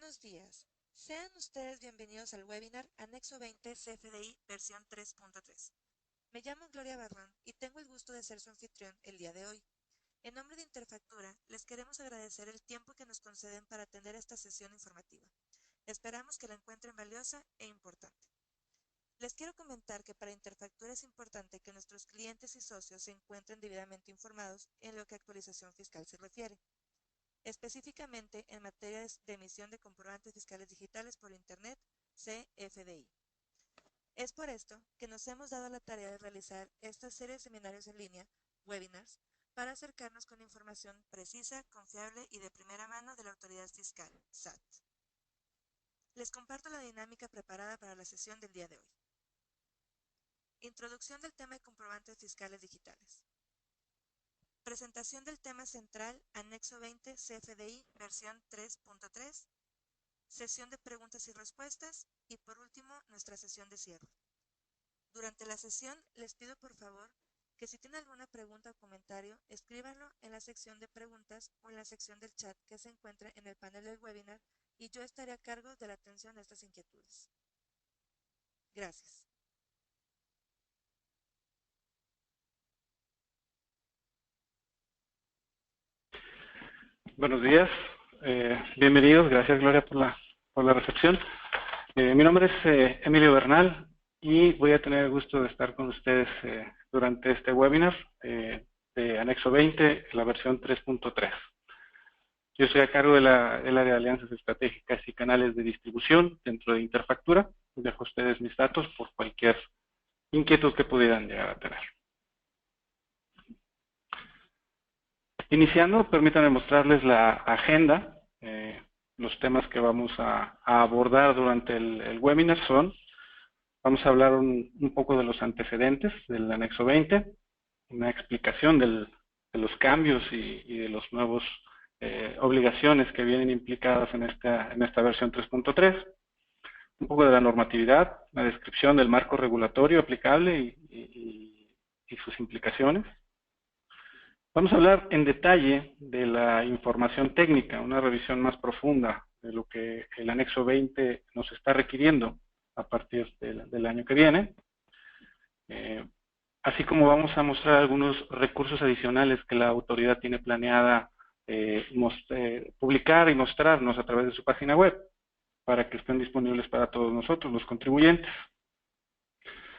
Buenos días. Sean ustedes bienvenidos al webinar Anexo 20 CFDI versión 3.3. Me llamo Gloria Barrón y tengo el gusto de ser su anfitrión el día de hoy. En nombre de Interfactura, les queremos agradecer el tiempo que nos conceden para atender esta sesión informativa. Esperamos que la encuentren valiosa e importante. Les quiero comentar que para Interfactura es importante que nuestros clientes y socios se encuentren debidamente informados en lo que a actualización fiscal se refiere, específicamente en materia de emisión de comprobantes fiscales digitales por Internet, CFDI. Es por esto que nos hemos dado la tarea de realizar esta serie de seminarios en línea, webinars, para acercarnos con información precisa, confiable y de primera mano de la autoridad fiscal, SAT. Les comparto la dinámica preparada para la sesión del día de hoy. Introducción del tema de comprobantes fiscales digitales. Presentación del tema central, Anexo 20 CFDI versión 3.3, sesión de preguntas y respuestas y por último nuestra sesión de cierre. Durante la sesión les pido por favor que si tienen alguna pregunta o comentario, escríbanlo en la sección de preguntas o en la sección del chat que se encuentra en el panel del webinar y yo estaré a cargo de la atención de estas inquietudes. Gracias. Buenos días, bienvenidos, gracias Gloria por la recepción. Mi nombre es Emilio Bernal y voy a tener el gusto de estar con ustedes durante este webinar de Anexo 20, la versión 3.3. Yo estoy a cargo del área de alianzas estratégicas y canales de distribución dentro de Interfactura. Dejo a ustedes mis datos por cualquier inquietud que pudieran llegar a tener. Iniciando, permítanme mostrarles la agenda. Los temas que vamos a abordar durante el webinar son, vamos a hablar un poco de los antecedentes del anexo 20, una explicación de los cambios y de los nuevos obligaciones que vienen implicadas en esta versión 3.3, un poco de la normatividad, la descripción del marco regulatorio aplicable y sus implicaciones. Vamos a hablar en detalle de la información técnica, una revisión más profunda de lo que el anexo 20 nos está requiriendo a partir del año que viene. Así como vamos a mostrar algunos recursos adicionales que la autoridad tiene planeada publicar y mostrarnos a través de su página web, para que estén disponibles para todos nosotros, los contribuyentes.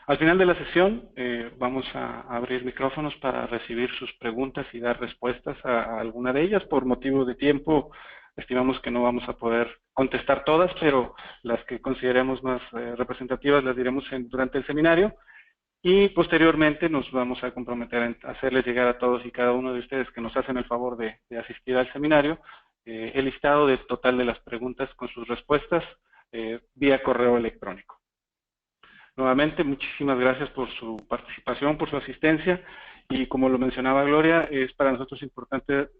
Al final de la sesión vamos a abrir micrófonos para recibir sus preguntas y dar respuestas a alguna de ellas. Por motivo de tiempo, estimamos que no vamos a poder contestar todas, pero las que consideremos más representativas las diremos durante el seminario. Y posteriormente nos vamos a comprometer a hacerles llegar a todos y cada uno de ustedes que nos hacen el favor de asistir al seminario el listado total de las preguntas con sus respuestas vía correo electrónico. Nuevamente, muchísimas gracias por su participación, por su asistencia y como lo mencionaba Gloria, es para nosotros importante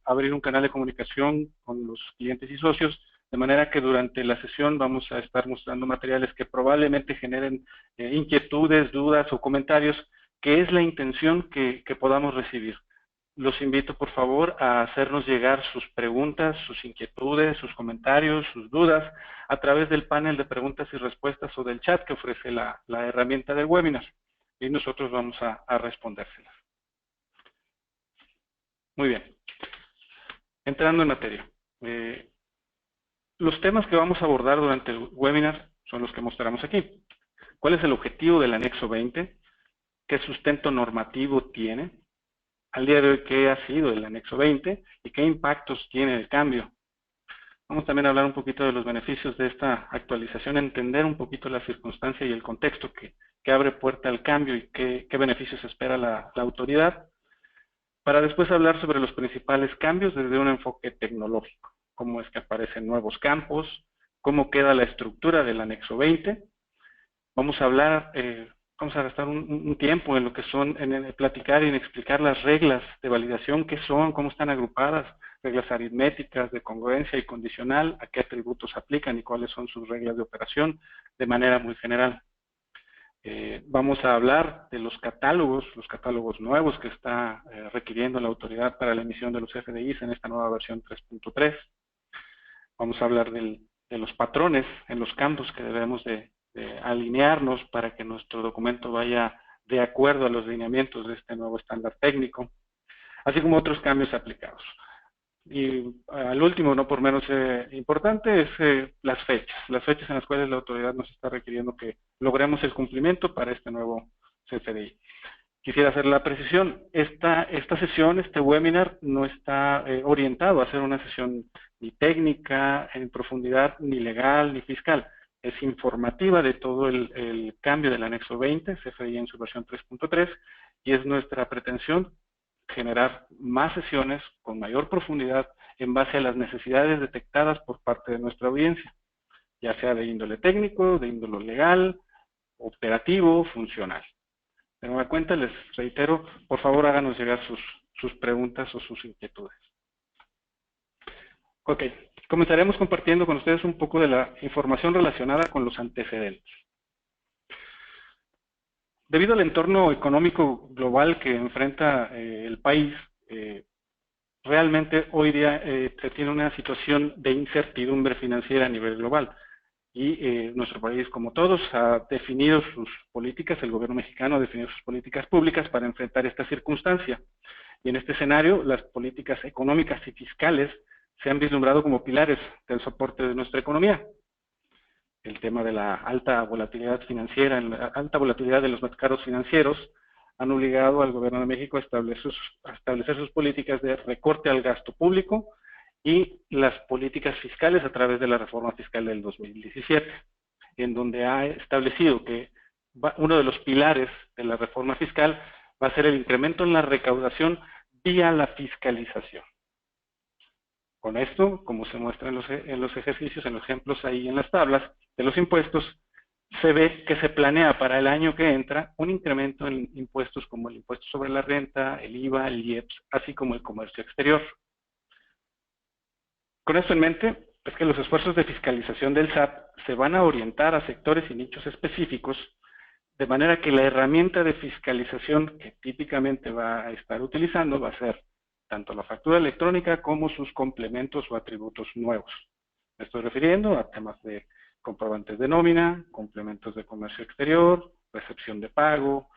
abrir un canal de comunicación con los clientes y socios, de manera que durante la sesión vamos a estar mostrando materiales que probablemente generen inquietudes, dudas o comentarios, que es la intención que podamos recibir. Los invito por favor a hacernos llegar sus preguntas, sus inquietudes, sus comentarios, sus dudas a través del panel de preguntas y respuestas o del chat que ofrece la herramienta del webinar y nosotros vamos a respondérselas. Muy bien. Entrando en materia. Los temas que vamos a abordar durante el webinar son los que mostramos aquí. ¿Cuál es el objetivo del anexo 20? ¿Qué sustento normativo tiene? Al día de hoy, ¿qué ha sido el anexo 20 y qué impactos tiene el cambio? Vamos también a hablar un poquito de los beneficios de esta actualización, entender un poquito la circunstancia y el contexto que abre puerta al cambio y qué beneficios espera la autoridad, para después hablar sobre los principales cambios desde un enfoque tecnológico, cómo es que aparecen nuevos campos, cómo queda la estructura del anexo 20. Vamos a hablar... Vamos a gastar un tiempo en lo que son, en platicar y en explicar las reglas de validación, qué son, cómo están agrupadas, reglas aritméticas, de congruencia y condicional, a qué atributos aplican y cuáles son sus reglas de operación de manera muy general. Vamos a hablar de los catálogos nuevos que está requiriendo la autoridad para la emisión de los FDIs en esta nueva versión 3.3. Vamos a hablar de los patrones en los campos que debemos de alinearnos para que nuestro documento vaya de acuerdo a los lineamientos de este nuevo estándar técnico, así como otros cambios aplicados. Y al último, no por menos importante, es las fechas en las cuales la autoridad nos está requiriendo que logremos el cumplimiento para este nuevo CFDI. Quisiera hacer la precisión, esta sesión, este webinar, no está orientado a ser una sesión ni técnica, en profundidad, ni legal, ni fiscal. Es informativa de todo el cambio del anexo 20, CFDI en su versión 3.3, y es nuestra pretensión generar más sesiones con mayor profundidad en base a las necesidades detectadas por parte de nuestra audiencia, ya sea de índole técnico, de índole legal, operativo, funcional. De nueva cuenta, les reitero, por favor háganos llegar sus preguntas o sus inquietudes. Ok, comenzaremos compartiendo con ustedes un poco de la información relacionada con los antecedentes. Debido al entorno económico global que enfrenta el país, realmente hoy día se tiene una situación de incertidumbre financiera a nivel global. Y nuestro país, como todos, ha definido sus políticas, el gobierno mexicano ha definido sus políticas públicas para enfrentar esta circunstancia. Y en este escenario, las políticas económicas y fiscales se han vislumbrado como pilares del soporte de nuestra economía. El tema de la alta volatilidad financiera, la alta volatilidad de los mercados financieros, han obligado al gobierno de México a establecer sus políticas de recorte al gasto público y las políticas fiscales a través de la reforma fiscal del 2017, en donde ha establecido que uno de los pilares de la reforma fiscal va a ser el incremento en la recaudación vía la fiscalización. Con esto, como se muestra en los ejercicios, en los ejemplos ahí en las tablas de los impuestos, se ve que se planea para el año que entra un incremento en impuestos como el impuesto sobre la renta, el IVA, el IEPS, así como el comercio exterior. Con esto en mente, es que los esfuerzos de fiscalización del SAT se van a orientar a sectores y nichos específicos, de manera que la herramienta de fiscalización que típicamente va a estar utilizando va a ser tanto la factura electrónica como sus complementos o atributos nuevos. Me estoy refiriendo a temas de comprobantes de nómina, complementos de comercio exterior, recepción de pago,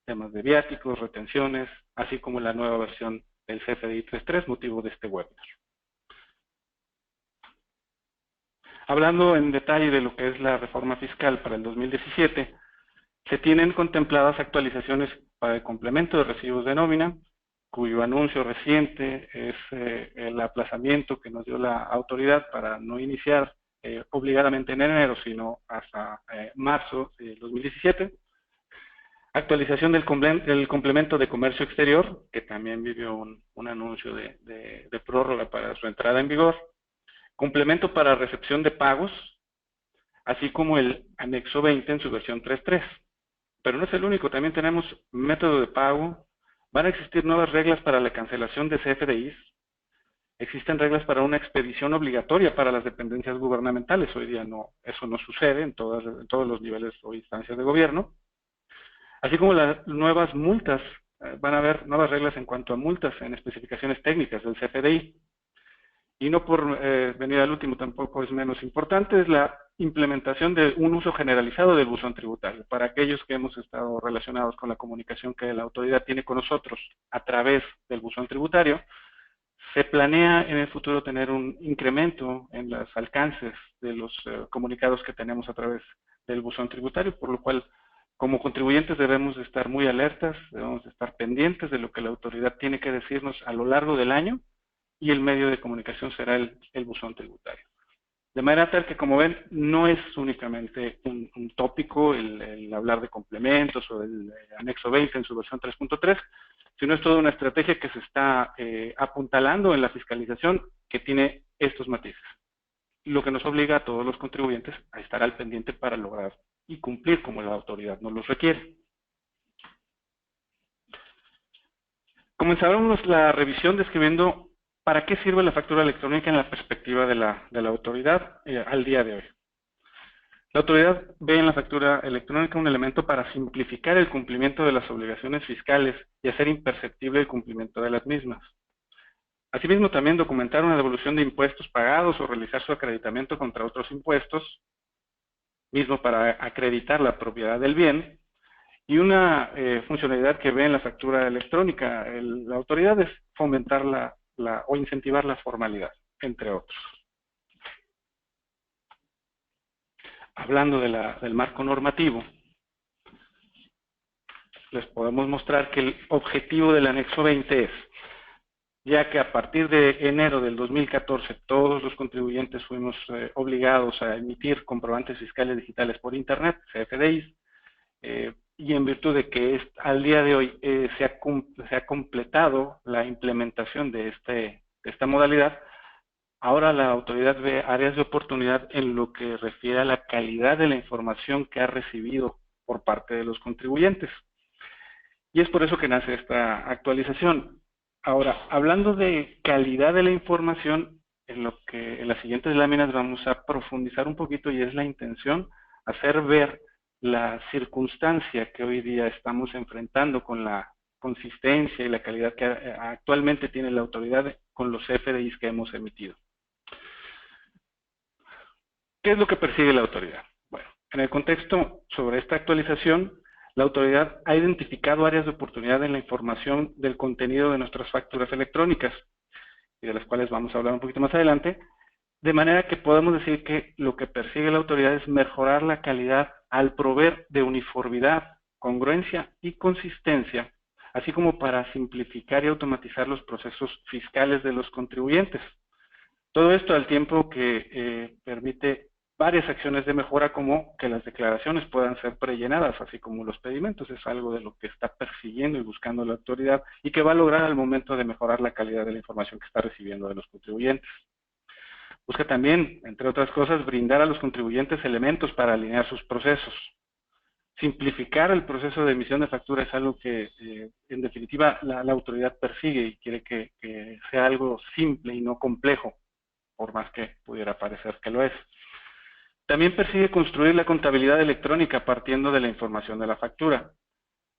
temas de viáticos, retenciones, así como la nueva versión del CFDI 3.3, motivo de este webinar. Hablando en detalle de lo que es la reforma fiscal para el 2017, se tienen contempladas actualizaciones para el complemento de recibos de nómina, cuyo anuncio reciente es el aplazamiento que nos dio la autoridad para no iniciar obligadamente en enero, sino hasta marzo de 2017. Actualización del complemento de comercio exterior, que también vivió un anuncio de prórroga para su entrada en vigor. Complemento para recepción de pagos, así como el anexo 20 en su versión 3.3. Pero no es el único, también tenemos método de pago. Van a existir nuevas reglas para la cancelación de CFDIs. Existen reglas para una expedición obligatoria para las dependencias gubernamentales. Hoy día eso no sucede en todos los niveles o instancias de gobierno. Así como las nuevas multas, van a haber nuevas reglas en cuanto a multas en especificaciones técnicas del CFDI. Y no por venir al último, tampoco es menos importante, es la implementación de un uso generalizado del buzón tributario. Para aquellos que hemos estado relacionados con la comunicación que la autoridad tiene con nosotros a través del buzón tributario, se planea en el futuro tener un incremento en los alcances de los comunicados que tenemos a través del buzón tributario, por lo cual como contribuyentes debemos de estar muy alertas, debemos de estar pendientes de lo que la autoridad tiene que decirnos a lo largo del año, y el medio de comunicación será el buzón tributario. De manera tal que, como ven, no es únicamente un tópico el hablar de complementos o del anexo 20 en su versión 3.3, sino es toda una estrategia que se está apuntalando en la fiscalización que tiene estos matices, lo que nos obliga a todos los contribuyentes a estar al pendiente para lograr y cumplir como la autoridad nos los requiere. Comenzaremos la revisión describiendo ¿para qué sirve la factura electrónica en la perspectiva de la autoridad al día de hoy? La autoridad ve en la factura electrónica un elemento para simplificar el cumplimiento de las obligaciones fiscales y hacer imperceptible el cumplimiento de las mismas. Asimismo, también documentar una devolución de impuestos pagados o realizar su acreditamiento contra otros impuestos, mismo para acreditar la propiedad del bien. Y una funcionalidad que ve en la factura electrónica, la autoridad es fomentar o incentivar la formalidad, entre otros. Hablando del marco normativo, les podemos mostrar que el objetivo del anexo 20 es, ya que a partir de enero del 2014 todos los contribuyentes fuimos obligados a emitir comprobantes fiscales digitales por Internet, CFDIs, y en virtud de que al día de hoy se ha completado la implementación de esta modalidad, ahora la autoridad ve áreas de oportunidad en lo que refiere a la calidad de la información que ha recibido por parte de los contribuyentes. Y es por eso que nace esta actualización. Ahora, hablando de calidad de la información, en las siguientes láminas vamos a profundizar un poquito, y es la intención hacer ver la circunstancia que hoy día estamos enfrentando con la consistencia y la calidad que actualmente tiene la autoridad con los FDIs que hemos emitido. ¿Qué es lo que persigue la autoridad? Bueno, en el contexto sobre esta actualización, la autoridad ha identificado áreas de oportunidad en la información del contenido de nuestras facturas electrónicas, y de las cuales vamos a hablar un poquito más adelante, de manera que podemos decir que lo que persigue la autoridad es mejorar la calidad al proveer de uniformidad, congruencia y consistencia, así como para simplificar y automatizar los procesos fiscales de los contribuyentes. Todo esto al tiempo que permite varias acciones de mejora, como que las declaraciones puedan ser prellenadas, así como los pedimentos. Es algo de lo que está persiguiendo y buscando la autoridad, y que va a lograr al momento de mejorar la calidad de la información que está recibiendo de los contribuyentes. Busca también, entre otras cosas, brindar a los contribuyentes elementos para alinear sus procesos. Simplificar el proceso de emisión de factura es algo que, en definitiva, la autoridad persigue y quiere que sea algo simple y no complejo, por más que pudiera parecer que lo es. También persigue construir la contabilidad electrónica partiendo de la información de la factura.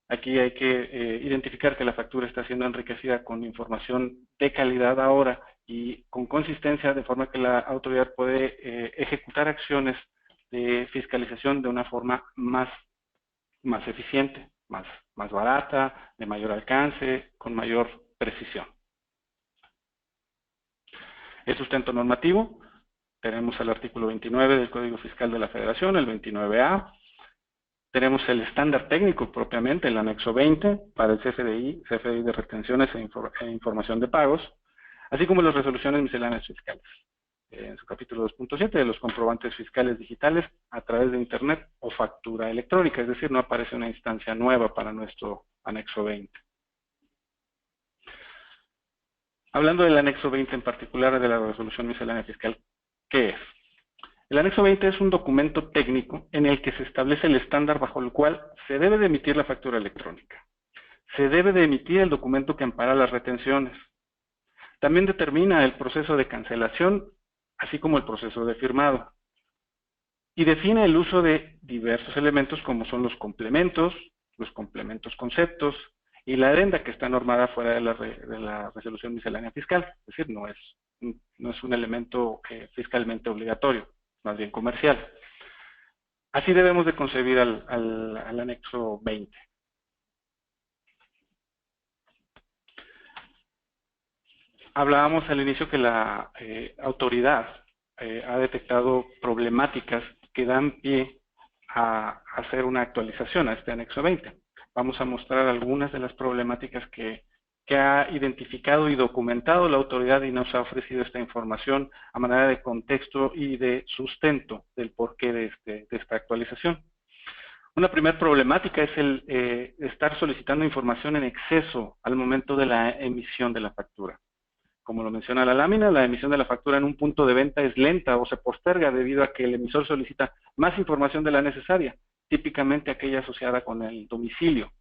Aquí hay que identificar que la factura está siendo enriquecida con información de calidad ahora y con consistencia, de forma que la autoridad puede ejecutar acciones de fiscalización de una forma más eficiente, más barata, de mayor alcance, con mayor precisión. El sustento normativo. Tenemos el artículo 29 del Código Fiscal de la Federación, el 29A. Tenemos el estándar técnico propiamente, el anexo 20, para el CFDI de retenciones e información de pagos, así como las resoluciones misceláneas fiscales. En su capítulo 2.7, de los comprobantes fiscales digitales a través de Internet o factura electrónica, es decir, no aparece una instancia nueva para nuestro anexo 20. Hablando del anexo 20 en particular, de la resolución miscelánea fiscal, ¿qué es? El anexo 20 es un documento técnico en el que se establece el estándar bajo el cual se debe de emitir la factura electrónica. Se debe de emitir el documento que ampara las retenciones. También determina el proceso de cancelación, así como el proceso de firmado. Y define el uso de diversos elementos como son los complementos conceptos y la adenda, que está normada fuera de la resolución miscelánea fiscal. Es decir, no es un elemento fiscalmente obligatorio, más bien comercial. Así debemos de concebir al anexo 20. Hablábamos al inicio que la autoridad ha detectado problemáticas que dan pie a hacer una actualización a este anexo 20. Vamos a mostrar algunas de las problemáticas que ha identificado y documentado la autoridad, y nos ha ofrecido esta información a manera de contexto y de sustento del porqué de esta actualización. Una primera problemática es el estar solicitando información en exceso al momento de la emisión de la factura. Como lo menciona la lámina, la emisión de la factura en un punto de venta es lenta o se posterga debido a que el emisor solicita más información de la necesaria, típicamente aquella asociada con el domicilio.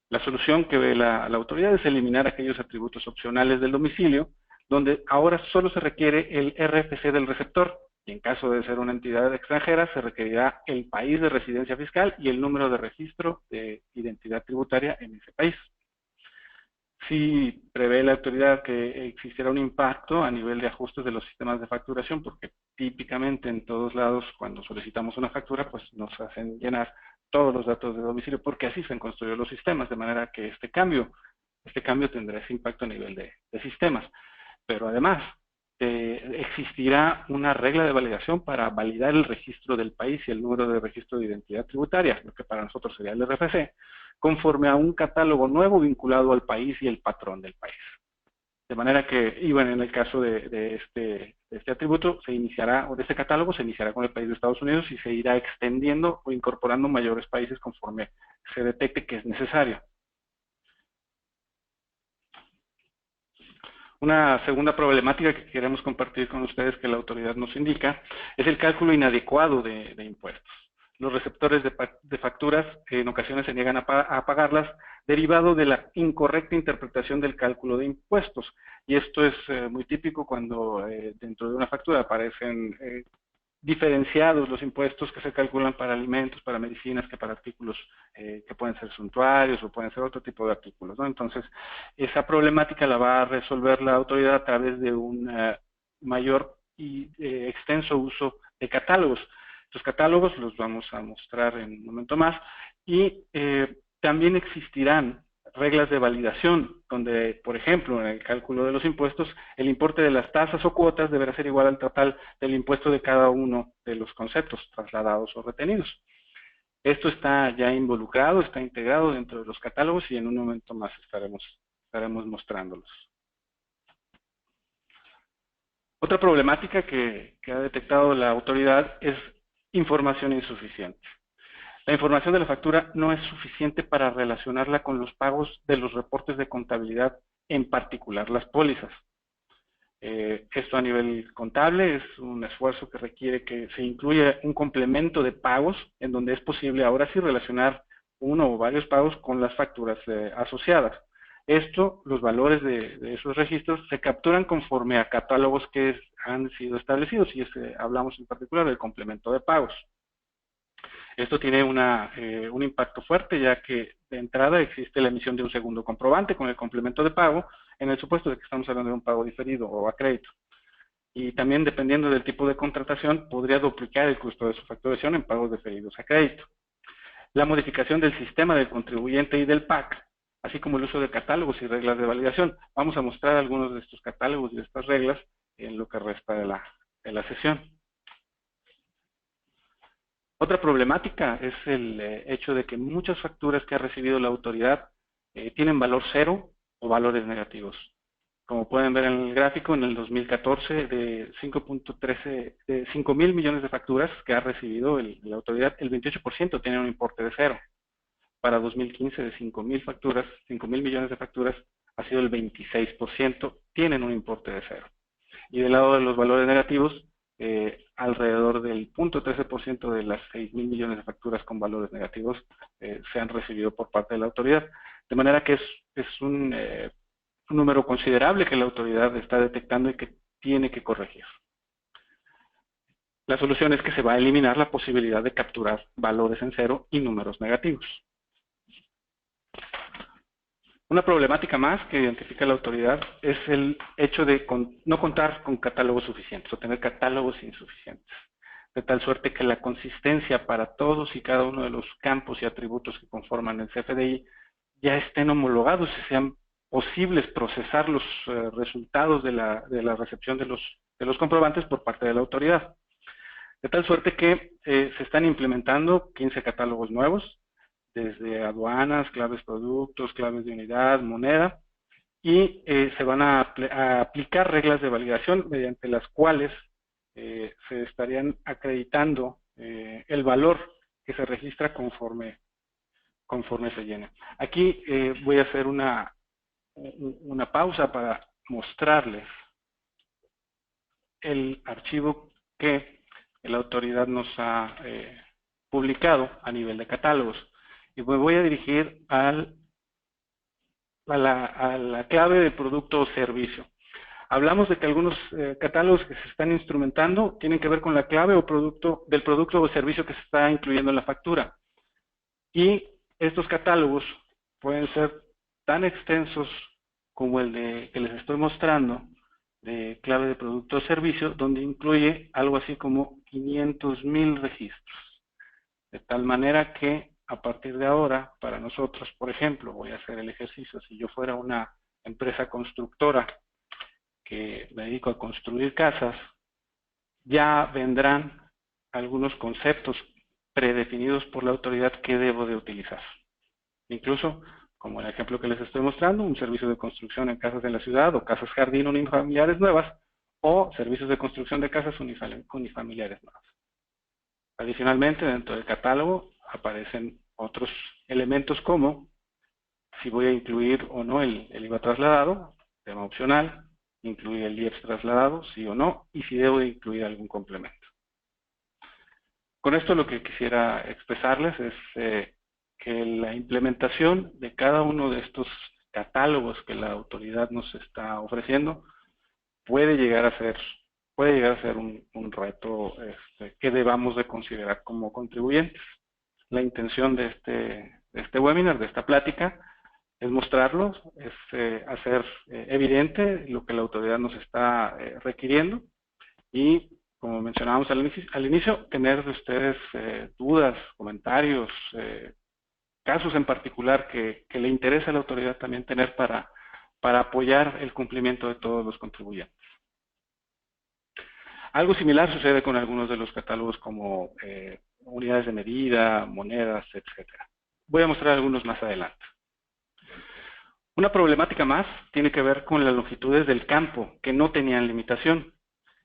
La solución que ve la autoridad es eliminar aquellos atributos opcionales del domicilio, donde ahora solo se requiere el RFC del receptor, y en caso de ser una entidad extranjera se requerirá el país de residencia fiscal y el número de registro de identidad tributaria en ese país. sí prevé la autoridad que existiera un impacto a nivel de ajustes de los sistemas de facturación, porque típicamente en todos lados cuando solicitamos una factura, pues nos hacen llenar todos los datos de domicilio, porque así se han construido los sistemas, de manera que este cambio tendrá ese impacto a nivel de sistemas. Pero además, existirá una regla de validación para validar el registro del país y el número de registro de identidad tributaria, lo que para nosotros sería el RFC, conforme a un catálogo nuevo vinculado al país y el patrón del país. De manera que, y bueno, en el caso de este atributo, se iniciará, o de este catálogo, se iniciará con el país de Estados Unidos y se irá extendiendo o incorporando mayores países conforme se detecte que es necesario. Una segunda problemática que queremos compartir con ustedes que la autoridad nos indica es el cálculo inadecuado de impuestos. Los receptores de facturas en ocasiones se niegan a pagarlas derivado de la incorrecta interpretación del cálculo de impuestos. Y esto es muy típico cuando dentro de una factura aparecen diferenciados los impuestos que se calculan para alimentos, para medicinas, que para artículos que pueden ser suntuarios o pueden ser otro tipo de artículos, ¿no? Entonces, esa problemática la va a resolver la autoridad a través de un mayor y extenso uso de catálogos. Estos catálogos los vamos a mostrar en un momento más y también existirán reglas de validación, donde, por ejemplo, en el cálculo de los impuestos, el importe de las tasas o cuotas deberá ser igual al total del impuesto de cada uno de los conceptos trasladados o retenidos. Esto está ya involucrado, está integrado dentro de los catálogos y en un momento más estaremos mostrándolos. Otra problemática que ha detectado la autoridad es información insuficiente. La información de la factura no es suficiente para relacionarla con los pagos de los reportes de contabilidad, en particular las pólizas. Esto a nivel contable es un esfuerzo que requiere que se incluya un complemento de pagos en donde es posible ahora sí relacionar uno o varios pagos con las facturas asociadas. Esto, los valores de esos registros se capturan conforme a catálogos que han sido establecidos y hablamos en particular del complemento de pagos. Esto tiene un impacto fuerte, ya que de entrada existe la emisión de un segundo comprobante con el complemento de pago, en el supuesto de que estamos hablando de un pago diferido o a crédito. Y también, dependiendo del tipo de contratación, podría duplicar el costo de su facturación en pagos diferidos a crédito. La modificación del sistema del contribuyente y del PAC, así como el uso de catálogos y reglas de validación. Vamos a mostrar algunos de estos catálogos y de estas reglas en lo que resta de la sesión. Otra problemática es el hecho de que muchas facturas que ha recibido la autoridad tienen valor cero o valores negativos. Como pueden ver en el gráfico, en el 2014 de 5 mil millones de facturas que ha recibido la autoridad, el 28% tiene un importe de cero. Para 2015 de 5 mil millones de facturas ha sido el 26%, tienen un importe de cero. Y del lado de los valores negativos, alrededor del 0.13% de las 6 mil millones de facturas con valores negativos se han recibido por parte de la autoridad. De manera que es un número considerable que la autoridad está detectando y que tiene que corregir. La solución es que se va a eliminar la posibilidad de capturar valores en cero y números negativos. Una problemática más que identifica la autoridad es el hecho de no contar con catálogos suficientes o tener catálogos insuficientes, de tal suerte que la consistencia para todos y cada uno de los campos y atributos que conforman el CFDI ya estén homologados y sean posibles procesar los resultados de la recepción de los comprobantes por parte de la autoridad. De tal suerte que se están implementando 15 catálogos nuevos, desde aduanas, claves productos, claves de unidad, moneda, y se van a aplicar reglas de validación mediante las cuales se estarían acreditando el valor que se registra conforme se llena. Aquí voy a hacer una pausa para mostrarles el archivo que la autoridad nos ha publicado a nivel de catálogos. Y me voy a dirigir a la clave de producto o servicio. Hablamos de que algunos catálogos que se están instrumentando tienen que ver con la clave o del producto o servicio que se está incluyendo en la factura. Y estos catálogos pueden ser tan extensos como el que les estoy mostrando, de clave de producto o servicio, donde incluye algo así como 500,000 registros. De tal manera que a partir de ahora, para nosotros, por ejemplo, voy a hacer el ejercicio, si yo fuera una empresa constructora que me dedico a construir casas, ya vendrán algunos conceptos predefinidos por la autoridad que debo de utilizar. Incluso, como el ejemplo que les estoy mostrando, un servicio de construcción en casas de la ciudad o casas jardín unifamiliares nuevas o servicios de construcción de casas unifamiliares nuevas. Adicionalmente, dentro del catálogo aparecen otros elementos como si voy a incluir o no el IVA trasladado, tema opcional, incluir el IEPS trasladado, sí o no, y si debo de incluir algún complemento. Con esto lo que quisiera expresarles es que la implementación de cada uno de estos catálogos que la autoridad nos está ofreciendo puede llegar a ser un reto que debamos de considerar como contribuyentes. La intención de este webinar, de esta plática, es mostrarlos, es hacer evidente lo que la autoridad nos está requiriendo y, como mencionábamos al inicio, tener de ustedes dudas, comentarios, casos en particular que le interesa a la autoridad también tener para apoyar el cumplimiento de todos los contribuyentes. Algo similar sucede con algunos de los catálogos como unidades de medida, monedas, etcétera. Voy a mostrar algunos más adelante. Una problemática más tiene que ver con las longitudes del campo, que no tenían limitación.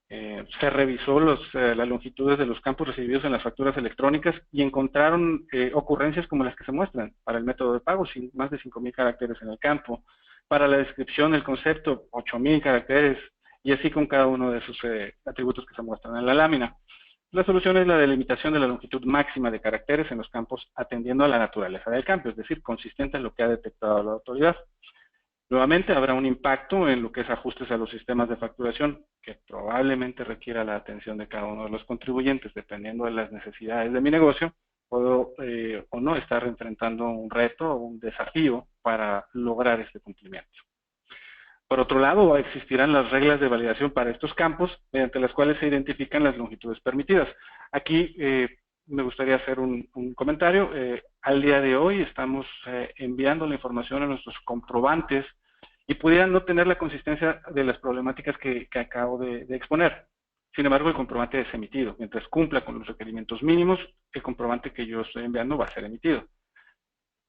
Se revisó las longitudes de los campos recibidos en las facturas electrónicas y encontraron ocurrencias como las que se muestran para el método de pago, más de 5,000 caracteres en el campo, para la descripción del concepto, 8,000 caracteres, y así con cada uno de esos atributos que se muestran en la lámina. La solución es la delimitación de la longitud máxima de caracteres en los campos atendiendo a la naturaleza del campo, es decir, consistente en lo que ha detectado la autoridad. Nuevamente habrá un impacto en lo que es ajustes a los sistemas de facturación, que probablemente requiera la atención de cada uno de los contribuyentes, dependiendo de las necesidades de mi negocio. Puedo o no estar enfrentando un reto o un desafío para lograr este cumplimiento. Por otro lado, existirán las reglas de validación para estos campos, mediante las cuales se identifican las longitudes permitidas. Aquí me gustaría hacer un comentario. Al día de hoy estamos enviando la información a nuestros comprobantes y pudieran no tener la consistencia de las problemáticas que acabo de exponer. Sin embargo, el comprobante es emitido. Mientras cumpla con los requerimientos mínimos, el comprobante que yo estoy enviando va a ser emitido.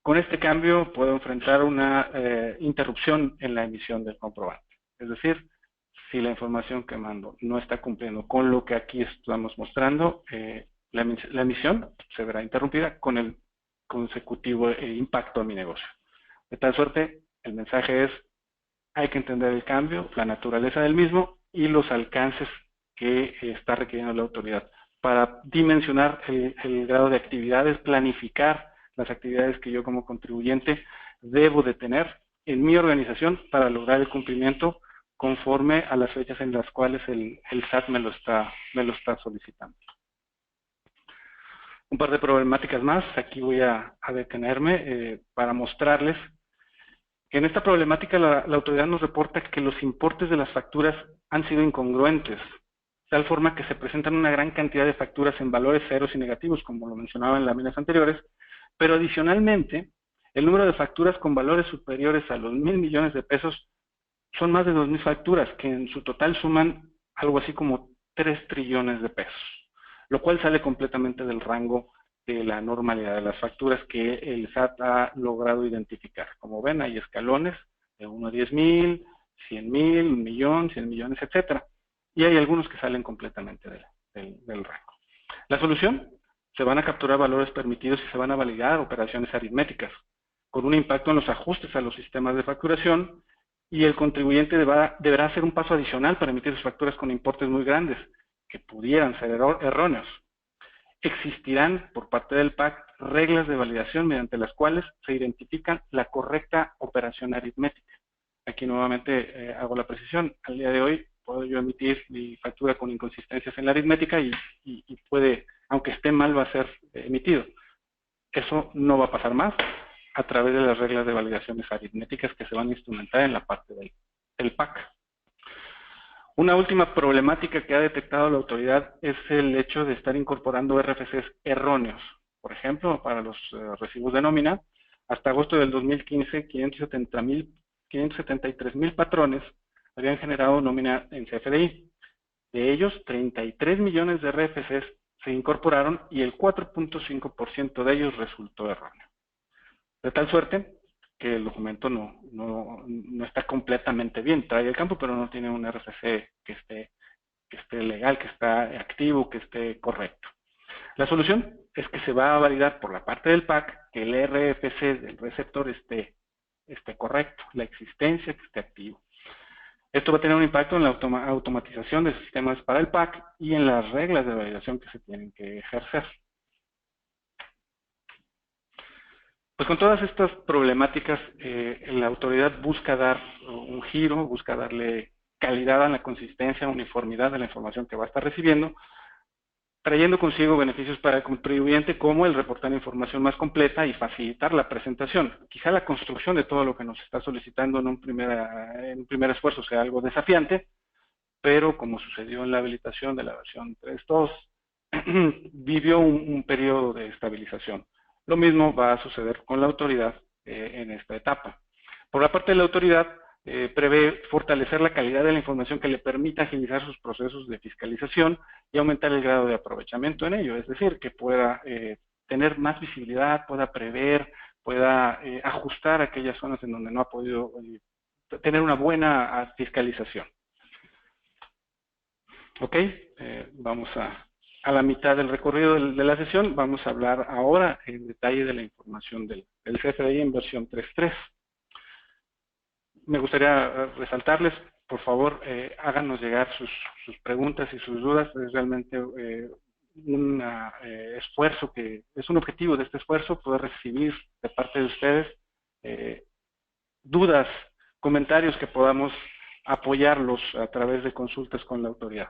Con este cambio puedo enfrentar una interrupción en la emisión del comprobante. Es decir, si la información que mando no está cumpliendo con lo que aquí estamos mostrando, la emisión se verá interrumpida con el consecutivo impacto a mi negocio. De tal suerte, el mensaje es, hay que entender el cambio, la naturaleza del mismo y los alcances que está requiriendo la autoridad para dimensionar el grado de actividades, planificar las actividades que yo como contribuyente debo de tener en mi organización para lograr el cumplimiento conforme a las fechas en las cuales el SAT me lo está solicitando. Un par de problemáticas más, aquí voy a detenerme para mostrarles que en esta problemática la autoridad nos reporta que los importes de las facturas han sido incongruentes, de tal forma que se presentan una gran cantidad de facturas en valores ceros y negativos, como lo mencionaba en láminas anteriores, pero adicionalmente, el número de facturas con valores superiores a los 1,000 millones de pesos son más de 2,000 facturas, que en su total suman algo así como 3 trillones de pesos, lo cual sale completamente del rango de la normalidad de las facturas que el SAT ha logrado identificar. Como ven, hay escalones de 1 a 10,000, 100,000, 1,000,000, 100 millones, etcétera. Y hay algunos que salen completamente del rango. La solución: se van a capturar valores permitidos y se van a validar operaciones aritméticas, con un impacto en los ajustes a los sistemas de facturación, y el contribuyente deberá hacer un paso adicional para emitir sus facturas con importes muy grandes, que pudieran ser erróneos. Existirán por parte del PAC reglas de validación mediante las cuales se identifican la correcta operación aritmética. Aquí nuevamente hago la precisión. Al día de hoy puedo yo emitir mi factura con inconsistencias en la aritmética y puede, aunque esté mal, va a ser emitido. Eso no va a pasar más. a través de las reglas de validaciones aritméticas que se van a instrumentar en la parte del PAC. Una última problemática que ha detectado la autoridad es el hecho de estar incorporando RFCs erróneos. Por ejemplo, para los recibos de nómina, hasta agosto del 2015, 573,000 patrones habían generado nómina en CFDI. De ellos, 33 millones de RFCs se incorporaron y el 4.5% de ellos resultó erróneo. De tal suerte que el documento no está completamente bien. Trae el campo, pero no tiene un RFC que esté legal, que está activo, que esté correcto. La solución es que se va a validar por la parte del PAC que el RFC del receptor esté correcto, la existencia que esté activo. Esto va a tener un impacto en la automatización de sistemas para el PAC y en las reglas de validación que se tienen que ejercer. Pues con todas estas problemáticas, la autoridad busca dar un giro, busca darle calidad a la consistencia, uniformidad de la información que va a estar recibiendo, trayendo consigo beneficios para el contribuyente como el reportar información más completa y facilitar la presentación. Quizá la construcción de todo lo que nos está solicitando en un primer esfuerzo sea algo desafiante, pero como sucedió en la habilitación de la versión 3.2, vivió un periodo de estabilización. Lo mismo va a suceder con la autoridad en esta etapa. Por la parte de la autoridad, prevé fortalecer la calidad de la información que le permita agilizar sus procesos de fiscalización y aumentar el grado de aprovechamiento en ello, es decir, que pueda tener más visibilidad, pueda prever, pueda ajustar aquellas zonas en donde no ha podido tener una buena fiscalización. Ok, vamos a la mitad del recorrido de la sesión. Vamos a hablar ahora en detalle de la información del CFDI en versión 3.3. Me gustaría resaltarles, por favor, háganos llegar sus preguntas y sus dudas. Es realmente un esfuerzo es un objetivo de este esfuerzo, poder recibir de parte de ustedes dudas, comentarios que podamos apoyarlos a través de consultas con la autoridad.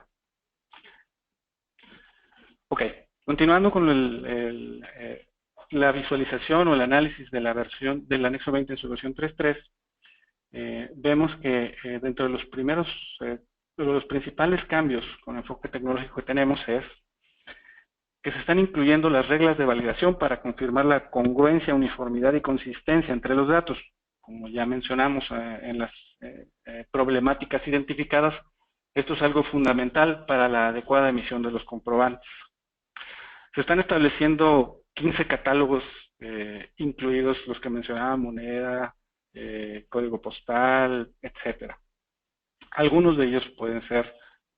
Ok, continuando con la visualización o el análisis de la versión del anexo 20 en su versión 3.3, vemos que dentro de los principales cambios con enfoque tecnológico que tenemos es que se están incluyendo las reglas de validación para confirmar la congruencia, uniformidad y consistencia entre los datos. Como ya mencionamos en las problemáticas identificadas, esto es algo fundamental para la adecuada emisión de los comprobantes. Se están estableciendo 15 catálogos, incluidos los que mencionaba, moneda, código postal, etcétera. Algunos de ellos pueden ser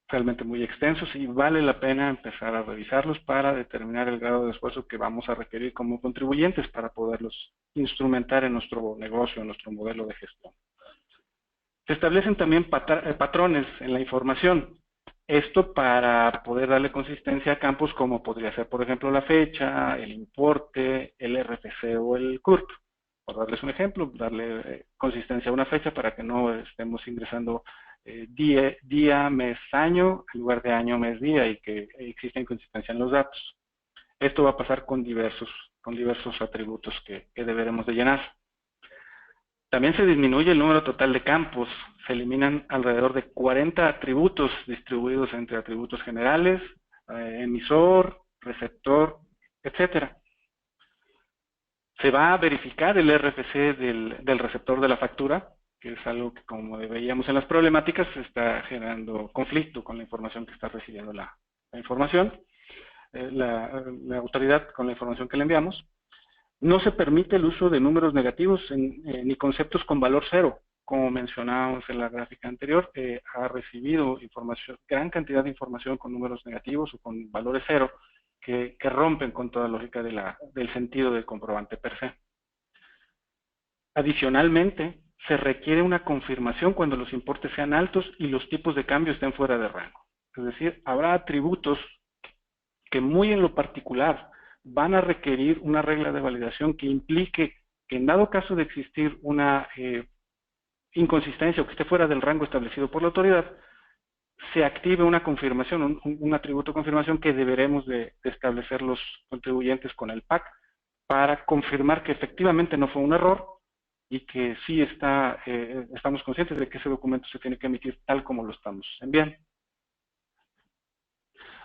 realmente muy extensos y vale la pena empezar a revisarlos para determinar el grado de esfuerzo que vamos a requerir como contribuyentes para poderlos instrumentar en nuestro negocio, en nuestro modelo de gestión. Se establecen también patrones en la información. Esto para poder darle consistencia a campos como podría ser, por ejemplo, la fecha, el importe, el RFC o el CURP. Por darles un ejemplo, darle consistencia a una fecha para que no estemos ingresando día, mes, año, en lugar de año, mes, día, y que exista inconsistencia en los datos. Esto va a pasar con diversos atributos que deberemos de llenar. También se disminuye el número total de campos. Se eliminan alrededor de 40 atributos distribuidos entre atributos generales, emisor, receptor, etcétera. Se va a verificar el RFC del receptor de la factura, que es algo que, como veíamos en las problemáticas, está generando conflicto con la información que está recibiendo la autoridad con la información que le enviamos. No se permite el uso de números negativos ni conceptos con valor cero. Como mencionábamos en la gráfica anterior, ha recibido gran cantidad de información con números negativos o con valores cero que rompen con toda lógica del sentido del comprobante per se. Adicionalmente, se requiere una confirmación cuando los importes sean altos y los tipos de cambio estén fuera de rango. Es decir, habrá atributos que muy en lo particular van a requerir una regla de validación que implique que en dado caso de existir una inconsistencia o que esté fuera del rango establecido por la autoridad, se active una confirmación, un atributo de confirmación que deberemos de establecer los contribuyentes con el PAC para confirmar que efectivamente no fue un error y que sí estamos conscientes de que ese documento se tiene que emitir tal como lo estamos enviando.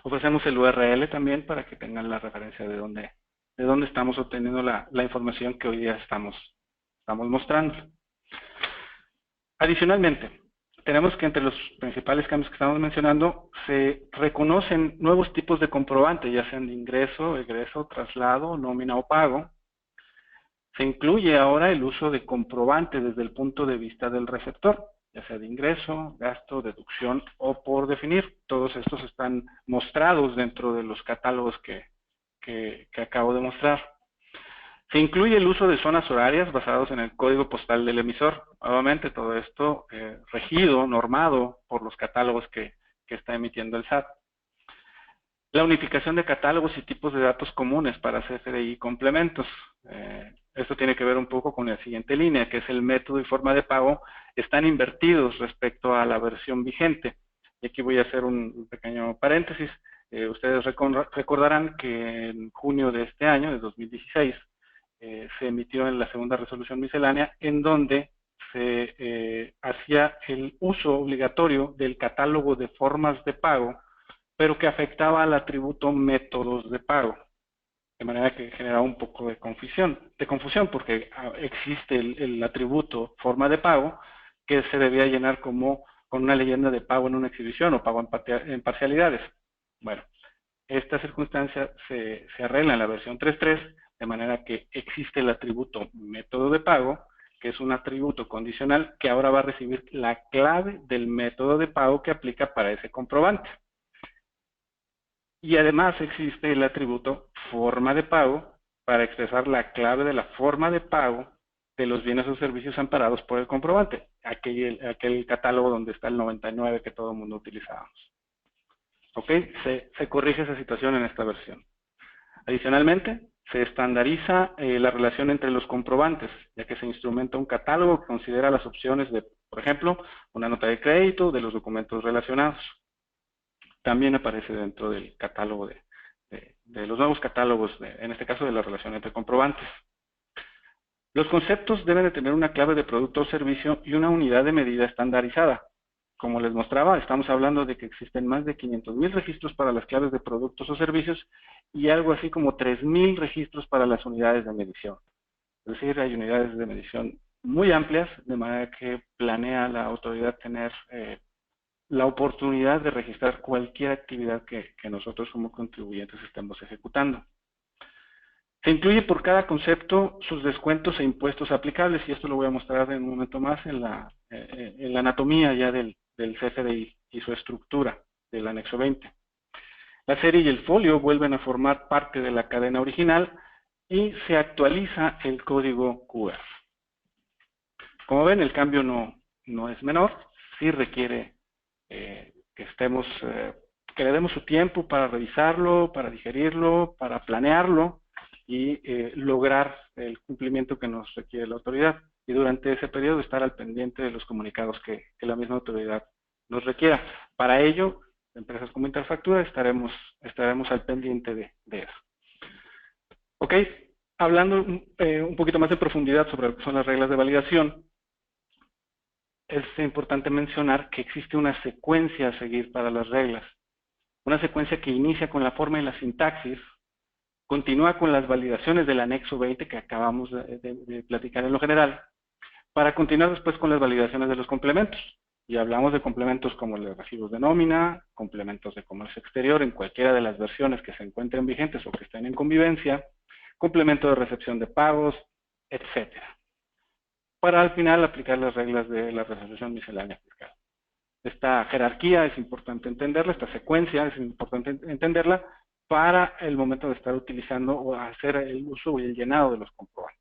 Ofrecemos el URL también para que tengan la referencia de dónde estamos obteniendo la información que hoy día estamos mostrando. Adicionalmente, tenemos que entre los principales cambios que estamos mencionando, se reconocen nuevos tipos de comprobante, ya sean de ingreso, egreso, traslado, nómina o pago. Se incluye ahora el uso de comprobante desde el punto de vista del receptor, ya sea de ingreso, gasto, deducción o por definir. Todos estos están mostrados dentro de los catálogos que acabo de mostrar. Se incluye el uso de zonas horarias basados en el código postal del emisor. Nuevamente, todo esto regido, normado por los catálogos que está emitiendo el SAT. La unificación de catálogos y tipos de datos comunes para CFDI y complementos. Esto tiene que ver un poco con la siguiente línea, que es el método y forma de pago están invertidos respecto a la versión vigente. Y aquí voy a hacer un pequeño paréntesis. Ustedes recordarán que en junio de este año, de 2016, se emitió en la segunda resolución miscelánea, en donde se hacía el uso obligatorio del catálogo de formas de pago, pero que afectaba al atributo métodos de pago, de manera que generaba un poco de confusión porque existe el atributo forma de pago que se debía llenar como con una leyenda de pago en una exhibición o pago en parcialidades. Bueno, esta circunstancia se arregla en la versión 3.3, de manera que existe el atributo método de pago, que es un atributo condicional que ahora va a recibir la clave del método de pago que aplica para ese comprobante. Y además existe el atributo forma de pago para expresar la clave de la forma de pago de los bienes o servicios amparados por el comprobante, aquel catálogo donde está el 99 que todo el mundo utilizábamos. ¿Ok? Se corrige esa situación en esta versión. Adicionalmente, se estandariza la relación entre los comprobantes, ya que se instrumenta un catálogo que considera las opciones de, por ejemplo, una nota de crédito de los documentos relacionados. También aparece dentro del catálogo de los nuevos catálogos, en este caso de la relación entre comprobantes. Los conceptos deben de tener una clave de producto o servicio y una unidad de medida estandarizada. Como les mostraba, estamos hablando de que existen más de 500,000 registros para las claves de productos o servicios y algo así como 3,000 registros para las unidades de medición. Es decir, hay unidades de medición muy amplias, de manera que planea la autoridad tener la oportunidad de registrar cualquier actividad que nosotros como contribuyentes estemos ejecutando. Se incluye por cada concepto sus descuentos e impuestos aplicables, y esto lo voy a mostrar en un momento más en la anatomía ya del CFDI y su estructura del anexo 20. La serie y el folio vuelven a formar parte de la cadena original y se actualiza el código QR. Como ven, el cambio no es menor, sí requiere que le demos su tiempo para revisarlo, para digerirlo, para planearlo y lograr el cumplimiento que nos requiere la autoridad. Y durante ese periodo estar al pendiente de los comunicados que la misma autoridad nos requiera. Para ello, empresas como Interfactura estaremos al pendiente de eso. Ok, hablando un poquito más de profundidad sobre lo que son las reglas de validación, es importante mencionar que existe una secuencia a seguir para las reglas. Una secuencia que inicia con la forma y la sintaxis, continúa con las validaciones del anexo 20 que acabamos de platicar en lo general, para continuar después con las validaciones de los complementos. Y hablamos de complementos como los recibos de nómina, complementos de comercio exterior en cualquiera de las versiones que se encuentren vigentes o que estén en convivencia, complemento de recepción de pagos, etcétera, para al final aplicar las reglas de la resolución miscelánea fiscal. Esta jerarquía es importante entenderla, esta secuencia es importante entenderla para el momento de estar utilizando o hacer el uso y el llenado de los comprobantes.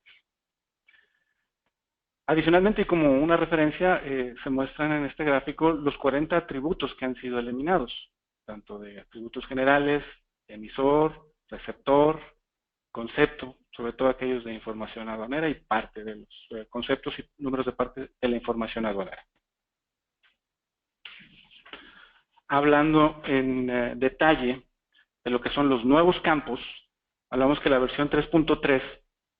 Adicionalmente, y como una referencia, se muestran en este gráfico los 40 atributos que han sido eliminados, tanto de atributos generales, emisor, receptor, concepto, sobre todo aquellos de información aduanera y parte de los conceptos y números de parte de la información aduanera. Hablando en detalle de lo que son los nuevos campos, hablamos que la versión 3.3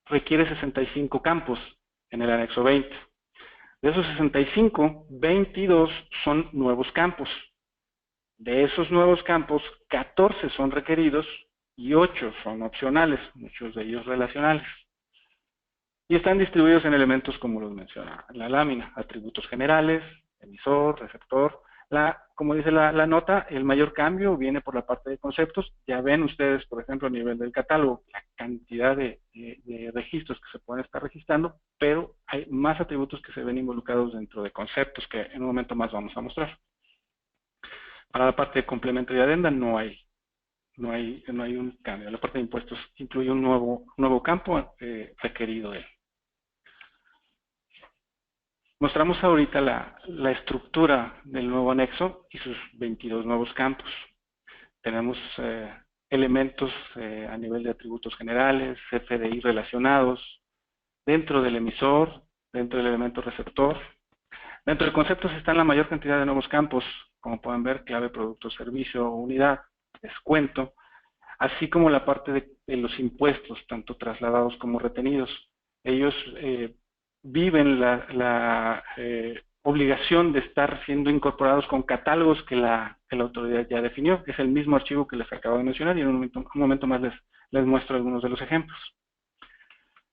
requiere 65 campos en el anexo 20. De esos 65, 22 son nuevos campos. De esos nuevos campos, 14 son requeridos y 8 son opcionales, muchos de ellos relacionales. Y están distribuidos en elementos como los menciona la lámina: atributos generales, emisor, receptor. Como dice la nota, el mayor cambio viene por la parte de conceptos. Ya ven ustedes, por ejemplo, a nivel del catálogo, la cantidad de registros que se pueden estar registrando, pero hay más atributos que se ven involucrados dentro de conceptos que en un momento más vamos a mostrar. Para la parte de complemento y adenda no hay un cambio. La parte de impuestos incluye un nuevo campo requerido de él. Mostramos ahorita la estructura del nuevo anexo y sus 22 nuevos campos. Tenemos elementos a nivel de atributos generales, CFDI relacionados, dentro del emisor, dentro del elemento receptor. Dentro de conceptos están la mayor cantidad de nuevos campos, como pueden ver: clave, producto, servicio, unidad, descuento, así como la parte de los impuestos, tanto trasladados como retenidos. Ellos viven la obligación de estar siendo incorporados con catálogos que la autoridad ya definió. Es el mismo archivo que les acabo de mencionar y en un momento más les muestro algunos de los ejemplos.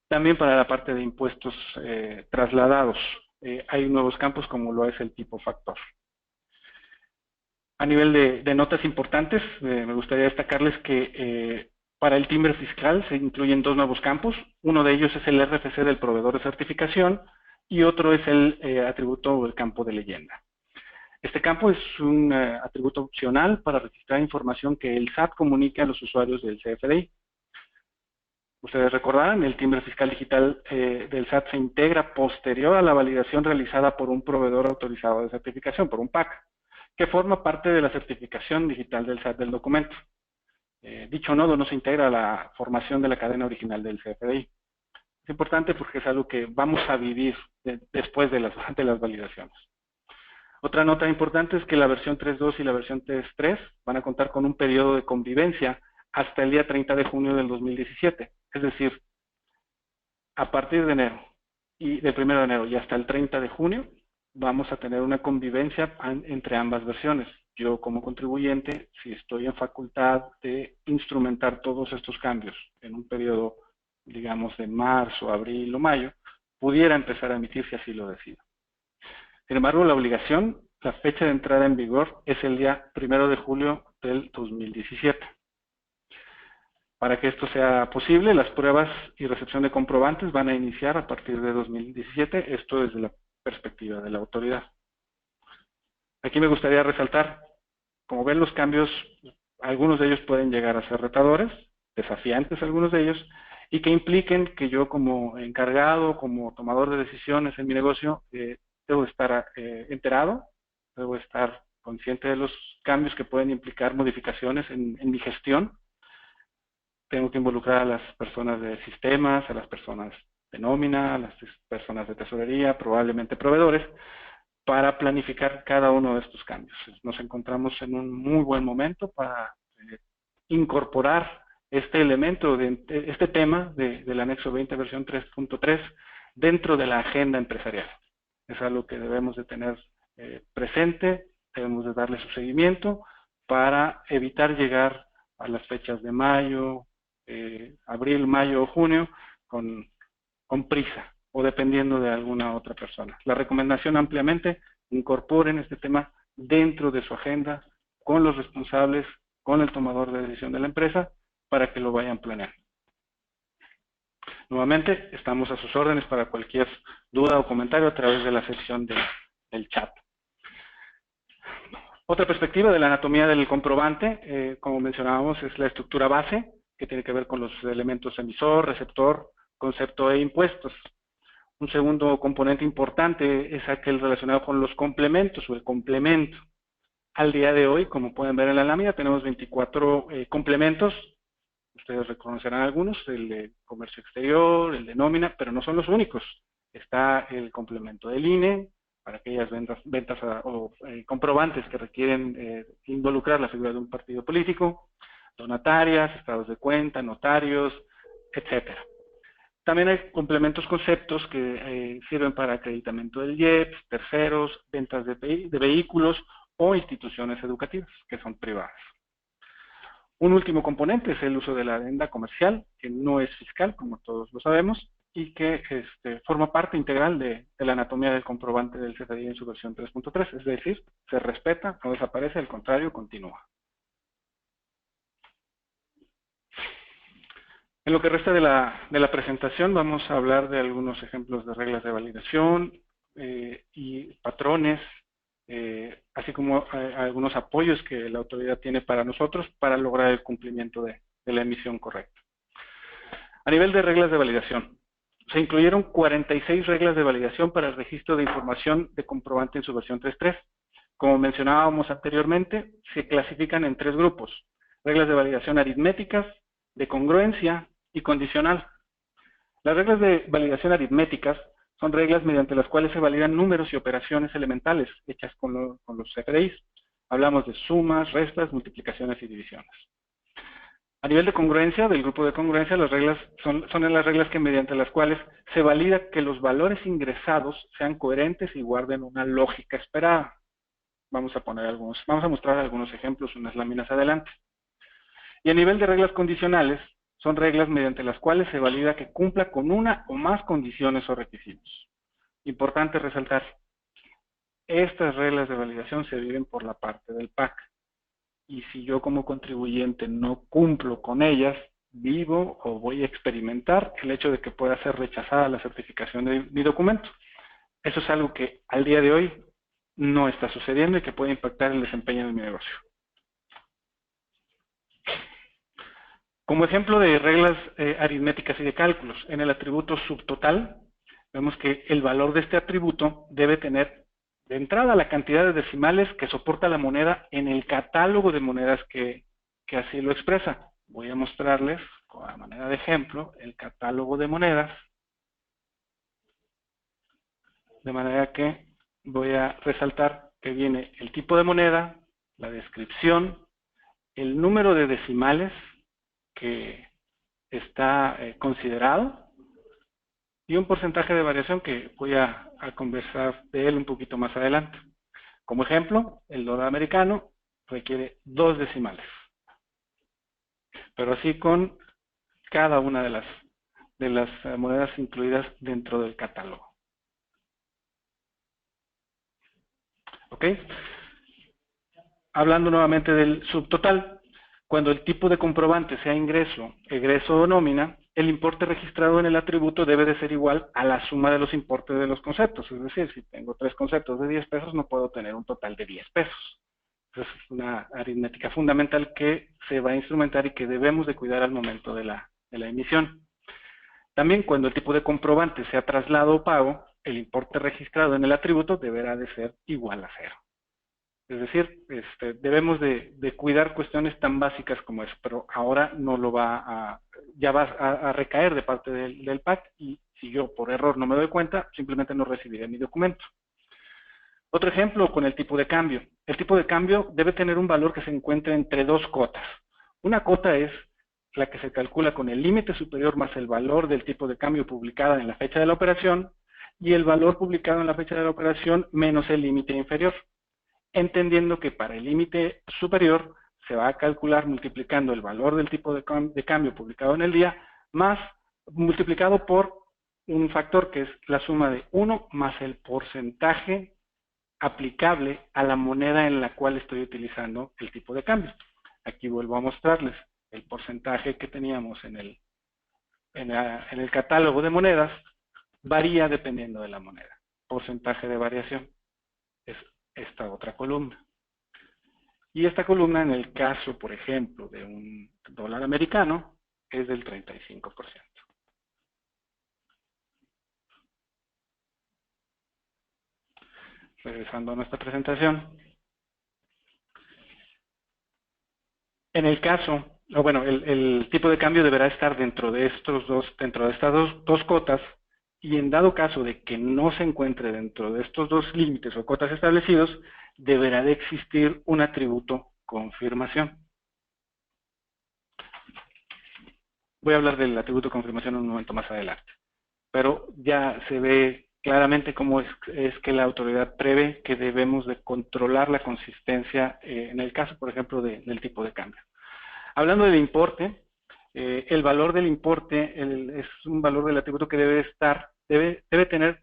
También para la parte de impuestos trasladados hay nuevos campos, como lo es el tipo factor. A nivel de notas importantes, me gustaría destacarles que para el timbre fiscal se incluyen 2 nuevos campos. Uno de ellos es el RFC del proveedor de certificación y otro es el atributo o el campo de leyenda. Este campo es un atributo opcional para registrar información que el SAT comunique a los usuarios del CFDI. Ustedes recordarán, el timbre fiscal digital del SAT se integra posterior a la validación realizada por un proveedor autorizado de certificación, por un PAC, que forma parte de la certificación digital del SAT del documento. Dicho nodo no se integra a la formación de la cadena original del CFDI. Es importante porque es algo que vamos a vivir después de las validaciones. Otra nota importante es que la versión 3.2 y la versión 3.3 van a contar con un periodo de convivencia hasta el día 30 de junio del 2017. Es decir, a partir de enero y del 1 de enero y hasta el 30 de junio vamos a tener una convivencia entre ambas versiones. Yo, como contribuyente, si estoy en facultad de instrumentar todos estos cambios en un periodo, digamos, de marzo, abril o mayo, pudiera empezar a emitir si así lo decido. Sin embargo, la obligación, la fecha de entrada en vigor es el día 1 de julio del 2017. Para que esto sea posible, las pruebas y recepción de comprobantes van a iniciar a partir de 2017, esto desde la perspectiva de la autoridad. Aquí me gustaría resaltar, como ven, los cambios, algunos de ellos pueden llegar a ser retadores, desafiantes algunos de ellos, y que impliquen que yo, como encargado, como tomador de decisiones en mi negocio, debo estar enterado, debo estar consciente de los cambios que pueden implicar modificaciones en mi gestión. Tengo que involucrar a las personas de sistemas, a las personas de nómina, a las personas de tesorería, probablemente proveedores, para planificar cada uno de estos cambios. Nos encontramos en un muy buen momento para incorporar este elemento, este tema del anexo 20 versión 3.3 dentro de la agenda empresarial. Es algo que debemos de tener presente, debemos de darle su seguimiento para evitar llegar a las fechas de mayo, abril, mayo o junio con prisa o dependiendo de alguna otra persona. La recomendación ampliamente: incorporen este tema dentro de su agenda con los responsables, con el tomador de decisión de la empresa, para que lo vayan planeando. Nuevamente, estamos a sus órdenes para cualquier duda o comentario a través de la sección del chat. Otra perspectiva de la anatomía del comprobante, como mencionábamos, es la estructura base, que tiene que ver con los elementos emisor, receptor, concepto e impuestos. Un segundo componente importante es aquel relacionado con los complementos o el complemento. Al día de hoy, como pueden ver en la lámina, tenemos 24 complementos. Ustedes reconocerán algunos: el de comercio exterior, el de nómina, pero no son los únicos. Está el complemento del INE, para aquellas ventas o comprobantes que requieren involucrar la figura de un partido político, donatarias, estados de cuenta, notarios, etcétera. También hay complementos conceptos que sirven para acreditamiento del IEPS, terceros, ventas de vehículos o instituciones educativas, que son privadas. Un último componente es el uso de la adenda comercial, que no es fiscal, como todos lo sabemos, y que forma parte integral de la anatomía del comprobante del CFDI en su versión 3.3, es decir, se respeta, no desaparece, al contrario, continúa. En lo que resta de la presentación vamos a hablar de algunos ejemplos de reglas de validación y patrones, así como algunos apoyos que la autoridad tiene para nosotros para lograr el cumplimiento de la emisión correcta. A nivel de reglas de validación, se incluyeron 46 reglas de validación para el registro de información de comprobante en su versión 3.3. Como mencionábamos anteriormente, se clasifican en 3 grupos: reglas de validación aritméticas, de congruencia y condicional. Las reglas de validación aritméticas son reglas mediante las cuales se validan números y operaciones elementales hechas con los CFDIs. Hablamos de sumas, restas, multiplicaciones y divisiones. A nivel de congruencia, del grupo de congruencia, las reglas son las reglas que mediante las cuales se valida que los valores ingresados sean coherentes y guarden una lógica esperada. Vamos a mostrar algunos ejemplos, unas láminas adelante. Y a nivel de reglas condicionales, son reglas mediante las cuales se valida que cumpla con una o más condiciones o requisitos. Importante resaltar, estas reglas de validación se viven por la parte del PAC. Y si yo como contribuyente no cumplo con ellas, vivo o voy a experimentar el hecho de que pueda ser rechazada la certificación de mi documento. Eso es algo que al día de hoy no está sucediendo y que puede impactar el desempeño de mi negocio. Como ejemplo de reglas aritméticas y de cálculos, en el atributo subtotal, vemos que el valor de este atributo debe tener de entrada la cantidad de decimales que soporta la moneda en el catálogo de monedas que así lo expresa. Voy a mostrarles, a manera de ejemplo, el catálogo de monedas, de manera que voy a resaltar que viene el tipo de moneda, la descripción, el número de decimales que está considerado y un porcentaje de variación que voy a conversar de él un poquito más adelante. Como ejemplo, el dólar americano requiere 2 decimales, pero así con cada una de las monedas incluidas dentro del catálogo. ¿Ok? Hablando nuevamente del subtotal, cuando el tipo de comprobante sea ingreso, egreso o nómina, el importe registrado en el atributo debe de ser igual a la suma de los importes de los conceptos. Es decir, si tengo 3 conceptos de 10 pesos, no puedo tener un total de 10 pesos. Esa es una aritmética fundamental que se va a instrumentar y que debemos de cuidar al momento de la emisión. También cuando el tipo de comprobante sea traslado o pago, el importe registrado en el atributo deberá de ser igual a 0. Es decir, debemos de cuidar cuestiones tan básicas como eso, pero ahora no lo ya va a recaer de parte del PAC, y si yo por error no me doy cuenta, simplemente no recibiré mi documento. Otro ejemplo con el tipo de cambio. El tipo de cambio debe tener un valor que se encuentre entre 2 cotas. Una cota es la que se calcula con el límite superior más el valor del tipo de cambio publicada en la fecha de la operación, y el valor publicado en la fecha de la operación menos el límite inferior, entendiendo que para el límite superior se va a calcular multiplicando el valor del tipo de cambio publicado en el día, más multiplicado por un factor que es la suma de 1 más el porcentaje aplicable a la moneda en la cual estoy utilizando el tipo de cambio. Aquí vuelvo a mostrarles el porcentaje que teníamos en el catálogo de monedas, varía dependiendo de la moneda. Porcentaje de variación es esta otra columna. Y esta columna, en el caso, por ejemplo, de un dólar americano, es del 35%. Regresando a nuestra presentación. En el caso, bueno, el tipo de cambio deberá estar dentro de estas dos cotas, y en dado caso de que no se encuentre dentro de estos 2 límites o cotas establecidos, deberá de existir un atributo confirmación. Voy a hablar del atributo de confirmación en un momento más adelante. Pero ya se ve claramente cómo es que la autoridad prevé que debemos de controlar la consistencia en el caso, por ejemplo, del tipo de cambio. Hablando del importe, el valor del importe es un valor del atributo que debe tener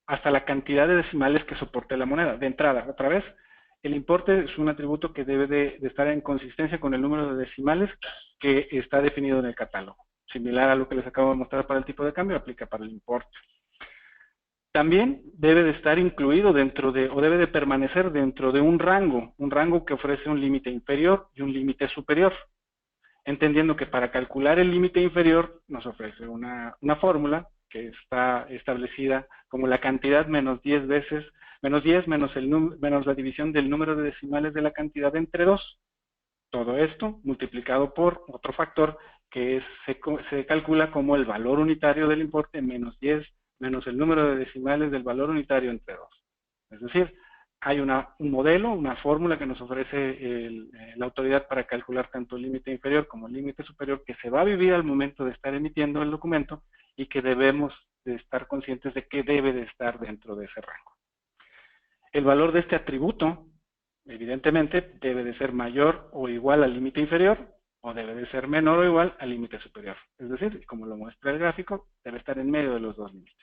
hasta la cantidad de decimales que soporte la moneda. De entrada, otra vez, el importe es un atributo que debe de estar en consistencia con el número de decimales que está definido en el catálogo. Similar a lo que les acabo de mostrar para el tipo de cambio, aplica para el importe. También debe de estar incluido dentro de, o debe de permanecer dentro de un rango que ofrece un límite inferior y un límite superior. Entendiendo que para calcular el límite inferior nos ofrece una fórmula que está establecida como la cantidad menos 10 veces, menos la división del número de decimales de la cantidad entre 2. Todo esto multiplicado por otro factor que se calcula como el valor unitario del importe menos 10 menos el número de decimales del valor unitario entre 2. Es decir, hay un modelo, una fórmula que nos ofrece la autoridad para calcular tanto el límite inferior como el límite superior que se va a vivir al momento de estar emitiendo el documento y que debemos de estar conscientes de que debe de estar dentro de ese rango. El valor de este atributo, evidentemente, debe de ser mayor o igual al límite inferior o debe de ser menor o igual al límite superior. Es decir, como lo muestra el gráfico, debe estar en medio de los dos límites.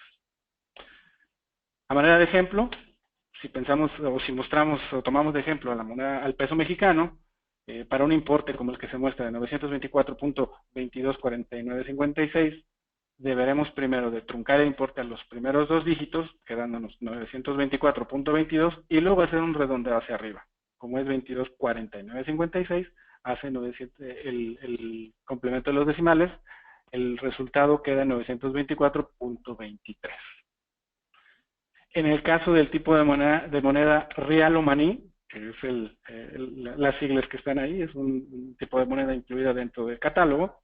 A manera de ejemplo, si pensamos o si mostramos o tomamos de ejemplo a la moneda, al peso mexicano, para un importe como el que se muestra de 924.224956, deberemos primero de truncar el importe a los primeros dos dígitos, quedándonos 924.22, y luego hacer un redondeo hacia arriba. Como es 224956, hace el complemento de los decimales, el resultado queda en 924.23. En el caso del tipo de moneda real o maní, que es las siglas que están ahí, es un tipo de moneda incluida dentro del catálogo,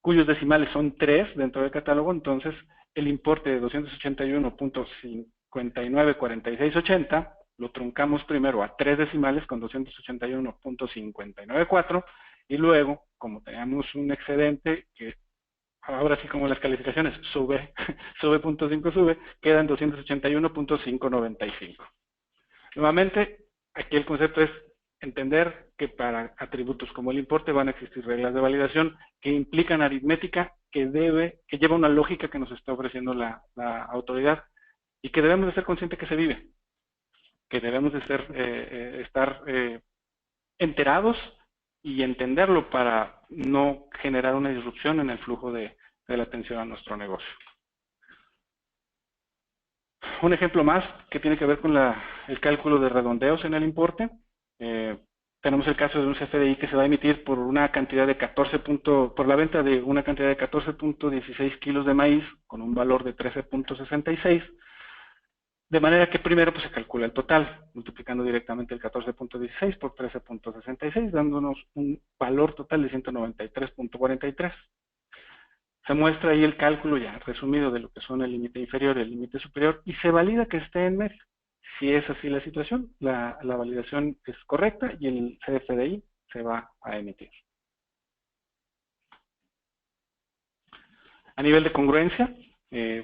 cuyos decimales son 3 dentro del catálogo, entonces el importe de 281.594680 lo truncamos primero a 3 decimales con 281.594 y luego, como teníamos un excedente que ahora sí como las calificaciones sube 0.5 sube, quedan 281.595. Nuevamente, aquí el concepto es entender que para atributos como el importe van a existir reglas de validación que implican aritmética que lleva una lógica que nos está ofreciendo la autoridad y que debemos de ser conscientes que se vive, que debemos de estar enterados y entenderlo para no generar una disrupción en el flujo de la atención a nuestro negocio. Un ejemplo más que tiene que ver con el cálculo de redondeos en el importe. Tenemos el caso de un CFDI que se va a emitir por una cantidad de por la venta de una cantidad de 14.16 kilos de maíz con un valor de 13.66. De manera que primero pues, se calcula el total, multiplicando directamente el 14.16 por 13.66, dándonos un valor total de 193.43. Se muestra ahí el cálculo ya resumido de lo que son el límite inferior y el límite superior y se valida que esté en medio. Si es así la situación, la validación es correcta y el CFDI se va a emitir. A nivel de congruencia,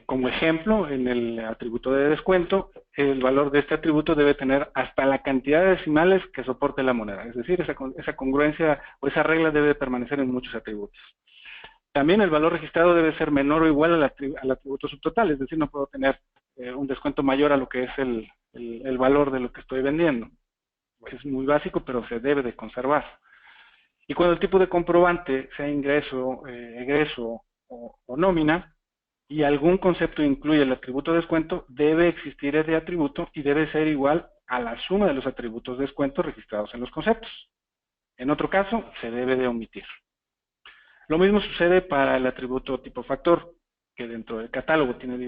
como ejemplo, en el atributo de descuento, el valor de este atributo debe tener hasta la cantidad de decimales que soporte la moneda. Es decir, esa congruencia o esa regla debe permanecer en muchos atributos. También el valor registrado debe ser menor o igual al atributo subtotal, es decir, no puedo tener un descuento mayor a lo que es el valor de lo que estoy vendiendo. Es muy básico, pero se debe de conservar. Y cuando el tipo de comprobante sea ingreso, egreso o nómina, y algún concepto incluye el atributo descuento, debe existir ese atributo y debe ser igual a la suma de los atributos descuento registrados en los conceptos. En otro caso, se debe de omitir. Lo mismo sucede para el atributo tipo factor, que dentro del catálogo tiene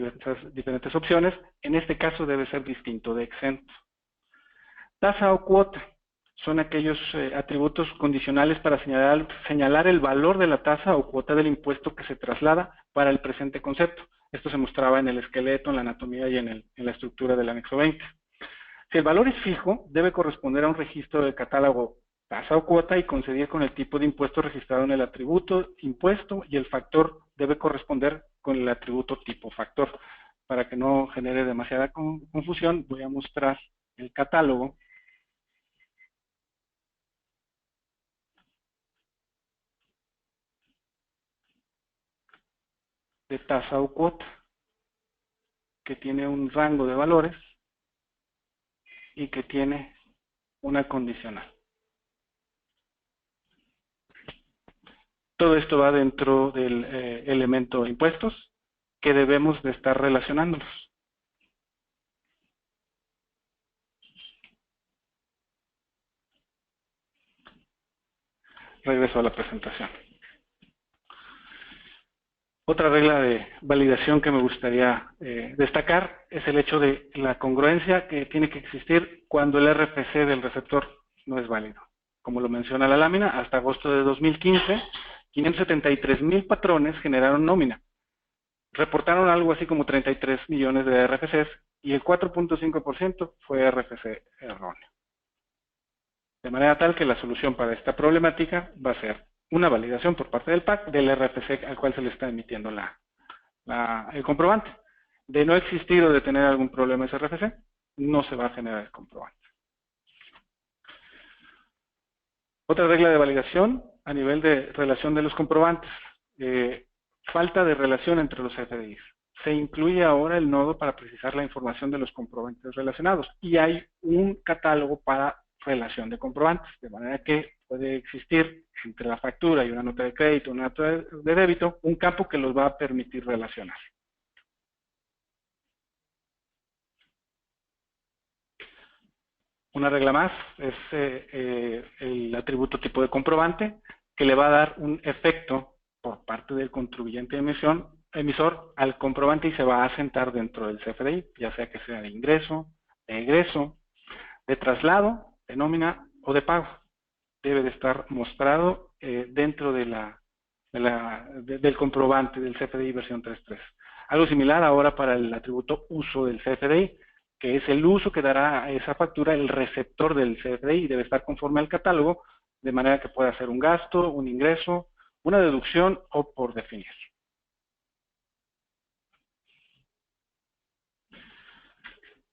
diferentes opciones. En este caso debe ser distinto de exento. Tasa o cuota son aquellos atributos condicionales para señalar el valor de la tasa o cuota del impuesto que se traslada para el presente concepto. Esto se mostraba en el esqueleto, en la anatomía y en la estructura del anexo 20. Si el valor es fijo, debe corresponder a un registro del catálogo tasa o cuota y concedida con el tipo de impuesto registrado en el atributo impuesto, y el factor debe corresponder con el atributo tipo factor. Para que no genere demasiada confusión, voy a mostrar el catálogo de tasa o cuota, que tiene un rango de valores y que tiene una condicional. Todo esto va dentro del elemento impuestos, que debemos de estar relacionándolos. Regreso a la presentación. Otra regla de validación que me gustaría destacar es el hecho de la congruencia que tiene que existir cuando el RFC del receptor no es válido. Como lo menciona la lámina, hasta agosto de 2015, 573,000 patrones generaron nómina. Reportaron algo así como 33 millones de RFCs y el 4.5% fue RFC erróneo. De manera tal que la solución para esta problemática va a ser una validación por parte del PAC del RFC al cual se le está emitiendo el comprobante. De no existir o de tener algún problema ese RFC, no se va a generar el comprobante. Otra regla de validación a nivel de relación de los comprobantes. Falta de relación entre los FDIs. Se incluye ahora el nodo para precisar la información de los comprobantes relacionados y hay un catálogo para relación de comprobantes, de manera que puede existir entre la factura y una nota de crédito, una nota de débito, un campo que los va a permitir relacionar. Una regla más es el atributo tipo de comprobante, que le va a dar un efecto por parte del contribuyente emisor al comprobante y se va a asentar dentro del CFDI, ya sea que sea de ingreso, de egreso, de traslado, de nómina o de pago. Debe de estar mostrado dentro de del comprobante del CFDI versión 3.3. Algo similar ahora para el atributo uso del CFDI, que es el uso que dará a esa factura el receptor del CFDI y debe estar conforme al catálogo, de manera que pueda ser un gasto, un ingreso, una deducción o por definir.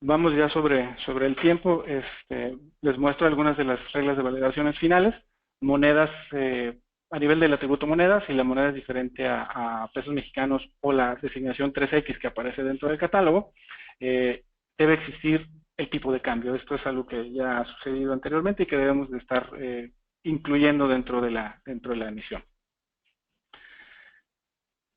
Vamos ya sobre el tiempo. Les muestro algunas de las reglas de validaciones finales. Monedas, a nivel del atributo monedas, si la moneda es diferente a pesos mexicanos o la designación 3X que aparece dentro del catálogo, debe existir el tipo de cambio. Esto es algo que ya ha sucedido anteriormente y que debemos de estar incluyendo dentro de la emisión.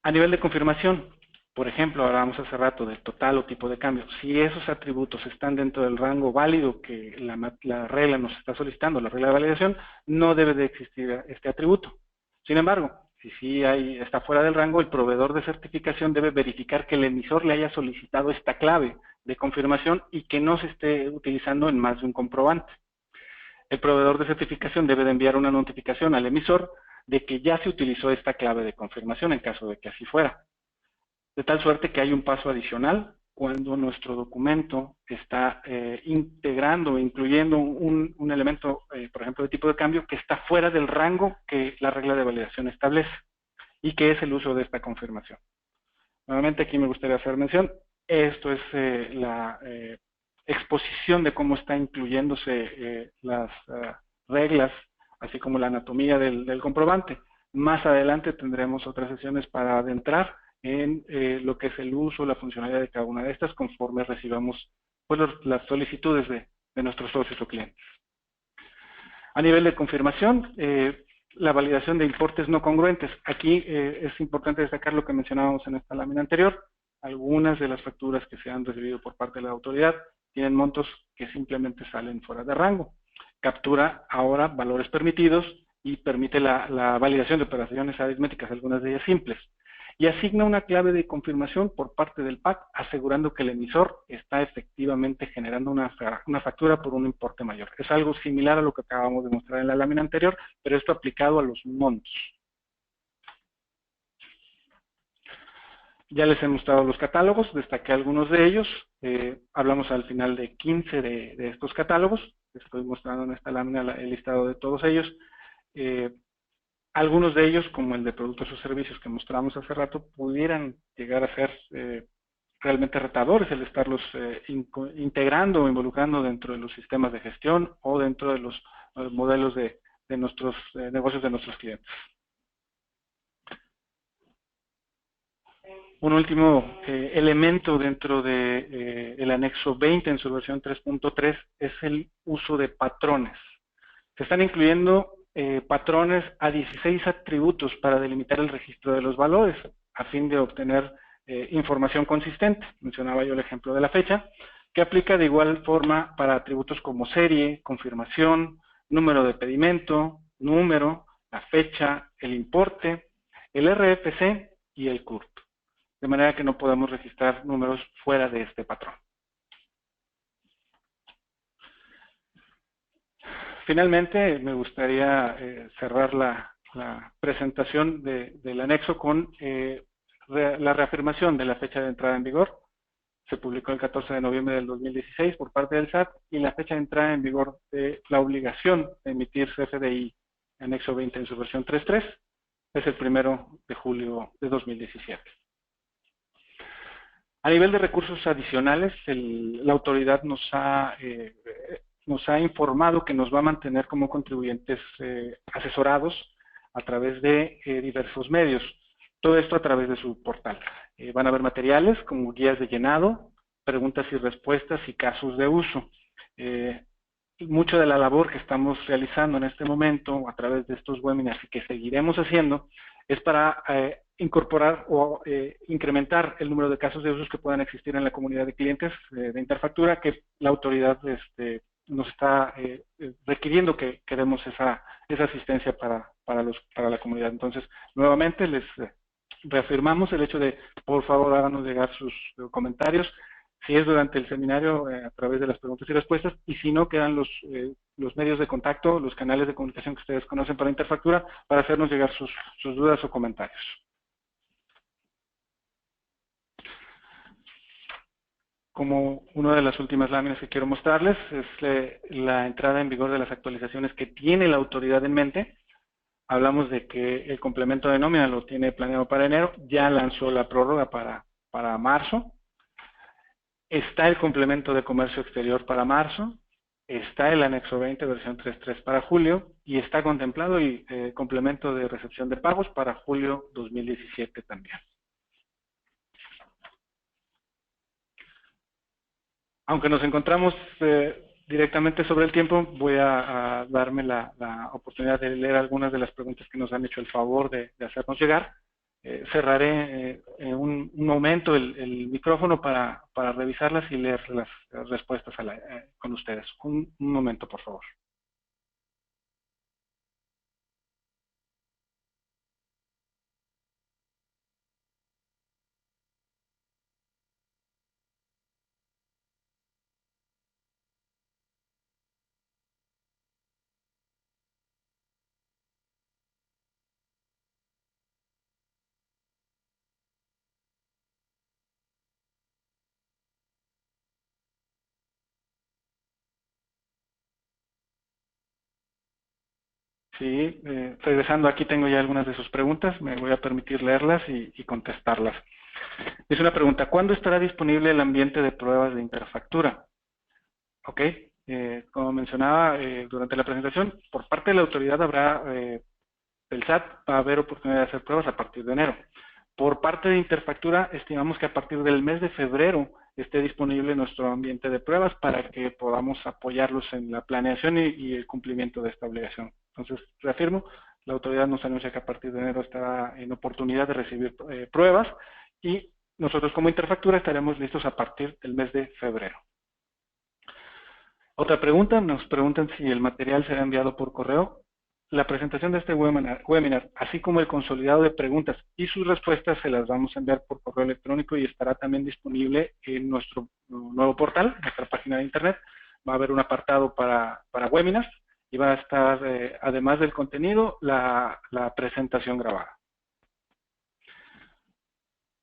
A nivel de confirmación, por ejemplo, hablábamos hace rato del total o tipo de cambio. Si esos atributos están dentro del rango válido que la regla nos está solicitando, la regla de validación, no debe de existir este atributo. Sin embargo, si sí está fuera del rango, el proveedor de certificación debe verificar que el emisor le haya solicitado esta clave de confirmación y que no se esté utilizando en más de un comprobante. El proveedor de certificación debe de enviar una notificación al emisor de que ya se utilizó esta clave de confirmación en caso de que así fuera. De tal suerte que hay un paso adicional cuando nuestro documento está integrando o incluyendo un elemento, por ejemplo, de tipo de cambio que está fuera del rango que la regla de validación establece y que es el uso de esta confirmación. Nuevamente aquí me gustaría hacer mención, esto es la exposición de cómo está incluyéndose las reglas, así como la anatomía del comprobante. Más adelante tendremos otras sesiones para adentrar en lo que es el uso, la funcionalidad de cada una de estas, conforme recibamos pues, las solicitudes de nuestros socios o clientes. A nivel de confirmación, la validación de importes no congruentes. Aquí es importante destacar lo que mencionábamos en esta lámina anterior. Algunas de las facturas que se han recibido por parte de la autoridad tienen montos que simplemente salen fuera de rango. Captura ahora valores permitidos y permite la validación de operaciones aritméticas, algunas de ellas simples. Y asigna una clave de confirmación por parte del PAC, asegurando que el emisor está efectivamente generando una factura por un importe mayor. Es algo similar a lo que acabamos de mostrar en la lámina anterior, pero esto aplicado a los montos. Ya les he mostrado los catálogos, destaqué algunos de ellos. Hablamos al final de 15 de estos catálogos. Estoy mostrando en esta lámina el listado de todos ellos. Algunos de ellos, como el de productos o servicios que mostramos hace rato, pudieran llegar a ser realmente retadores el estarlos integrando o involucrando dentro de los sistemas de gestión o dentro de los modelos de nuestros negocios de nuestros clientes. Un último elemento dentro de el anexo 20 en su versión 3.3 es el uso de patrones. Se están incluyendo patrones a 16 atributos para delimitar el registro de los valores a fin de obtener información consistente. Mencionaba yo el ejemplo de la fecha, que aplica de igual forma para atributos como serie, confirmación, número de pedimento, número, la fecha, el importe, el RFC y el CURP. De manera que no podemos registrar números fuera de este patrón. Finalmente, me gustaría cerrar la presentación del anexo con la reafirmación de la fecha de entrada en vigor. Se publicó el 14 de noviembre del 2016 por parte del SAT y la fecha de entrada en vigor de la obligación de emitir CFDI anexo 20 en su versión 3.3 es el 1 de julio de 2017. A nivel de recursos adicionales, la autoridad nos ha informado que nos va a mantener como contribuyentes asesorados a través de diversos medios. Todo esto a través de su portal. Van a haber materiales como guías de llenado, preguntas y respuestas y casos de uso. Mucho de la labor que estamos realizando en este momento a través de estos webinars y que seguiremos haciendo es para incorporar o incrementar el número de casos de usos que puedan existir en la comunidad de clientes de Interfactura, que la autoridad nos está requiriendo que demos esa asistencia para la comunidad. Entonces, nuevamente les reafirmamos el hecho de, por favor, háganos llegar sus comentarios. Si es durante el seminario, a través de las preguntas y respuestas, y si no, quedan los medios de contacto, los canales de comunicación que ustedes conocen para Interfactura, para hacernos llegar sus dudas o comentarios. Como una de las últimas láminas que quiero mostrarles es la entrada en vigor de las actualizaciones que tiene la autoridad en mente. Hablamos de que el complemento de nómina lo tiene planeado para enero, ya lanzó la prórroga para marzo. Está el complemento de comercio exterior para marzo, está el anexo 20 versión 3.3 para julio y está contemplado el complemento de recepción de pagos para julio 2017 también. Aunque nos encontramos directamente sobre el tiempo, voy a darme la oportunidad de leer algunas de las preguntas que nos han hecho el favor de hacernos llegar. Cerraré en un momento el micrófono para revisarlas y leer las respuestas con ustedes. Un momento, por favor. Sí, regresando aquí tengo ya algunas de sus preguntas, me voy a permitir leerlas y contestarlas. Es una pregunta, ¿cuándo estará disponible el ambiente de pruebas de Interfactura? Ok, como mencionaba durante la presentación, por parte de la autoridad habrá, el SAT va a haber oportunidad de hacer pruebas a partir de enero. Por parte de Interfactura, estimamos que a partir del mes de febrero esté disponible nuestro ambiente de pruebas para que podamos apoyarlos en la planeación y el cumplimiento de esta obligación. Entonces, reafirmo, la autoridad nos anuncia que a partir de enero estará en oportunidad de recibir pruebas y nosotros como Interfactura estaremos listos a partir del mes de febrero. Otra pregunta, nos preguntan si el material será enviado por correo. La presentación de este webinar, así como el consolidado de preguntas y sus respuestas, se las vamos a enviar por correo electrónico y estará también disponible en nuestro nuevo portal, nuestra página de internet. Va a haber un apartado para webinars y va a estar, además del contenido, la presentación grabada.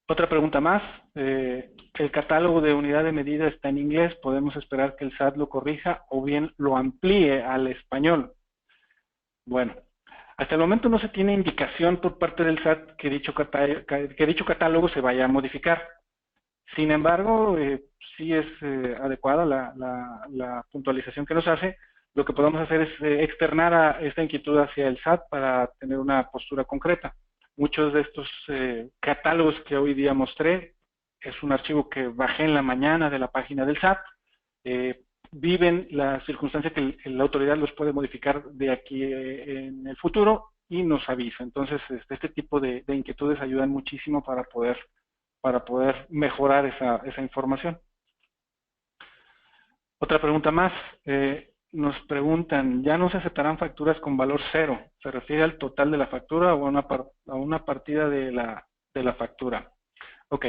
Otra pregunta más. El catálogo de unidad de medida está en inglés. ¿Podemos esperar que el SAT lo corrija o bien lo amplíe al español? Bueno, hasta el momento no se tiene indicación por parte del SAT que dicho catálogo se vaya a modificar. Sin embargo, sí es adecuada la puntualización que nos hace. Lo que podemos hacer es externar a esta inquietud hacia el SAT para tener una postura concreta. Muchos de estos catálogos que hoy día mostré es un archivo que bajé en la mañana de la página del SAT. Viven la circunstancia que la autoridad los puede modificar de aquí en el futuro y nos avisa. Entonces, este tipo de inquietudes ayudan muchísimo para poder mejorar esa información. Otra pregunta más. Nos preguntan, ¿ya no se aceptarán facturas con valor cero? ¿Se refiere al total de la factura o a una partida de la factura? Ok.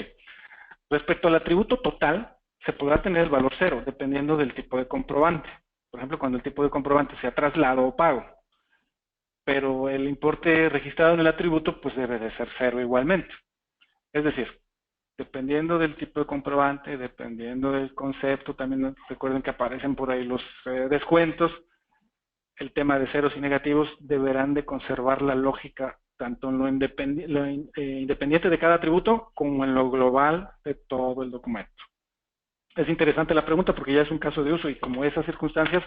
Respecto al atributo total, se podrá tener el valor cero, dependiendo del tipo de comprobante. Por ejemplo, cuando el tipo de comprobante sea traslado o pago. Pero el importe registrado en el atributo, pues debe de ser cero igualmente. Es decir, dependiendo del tipo de comprobante, dependiendo del concepto, también recuerden que aparecen por ahí los descuentos, el tema de ceros y negativos deberán de conservar la lógica tanto en lo independiente de cada atributo como en lo global de todo el documento. Es interesante la pregunta porque ya es un caso de uso y como esas circunstancias,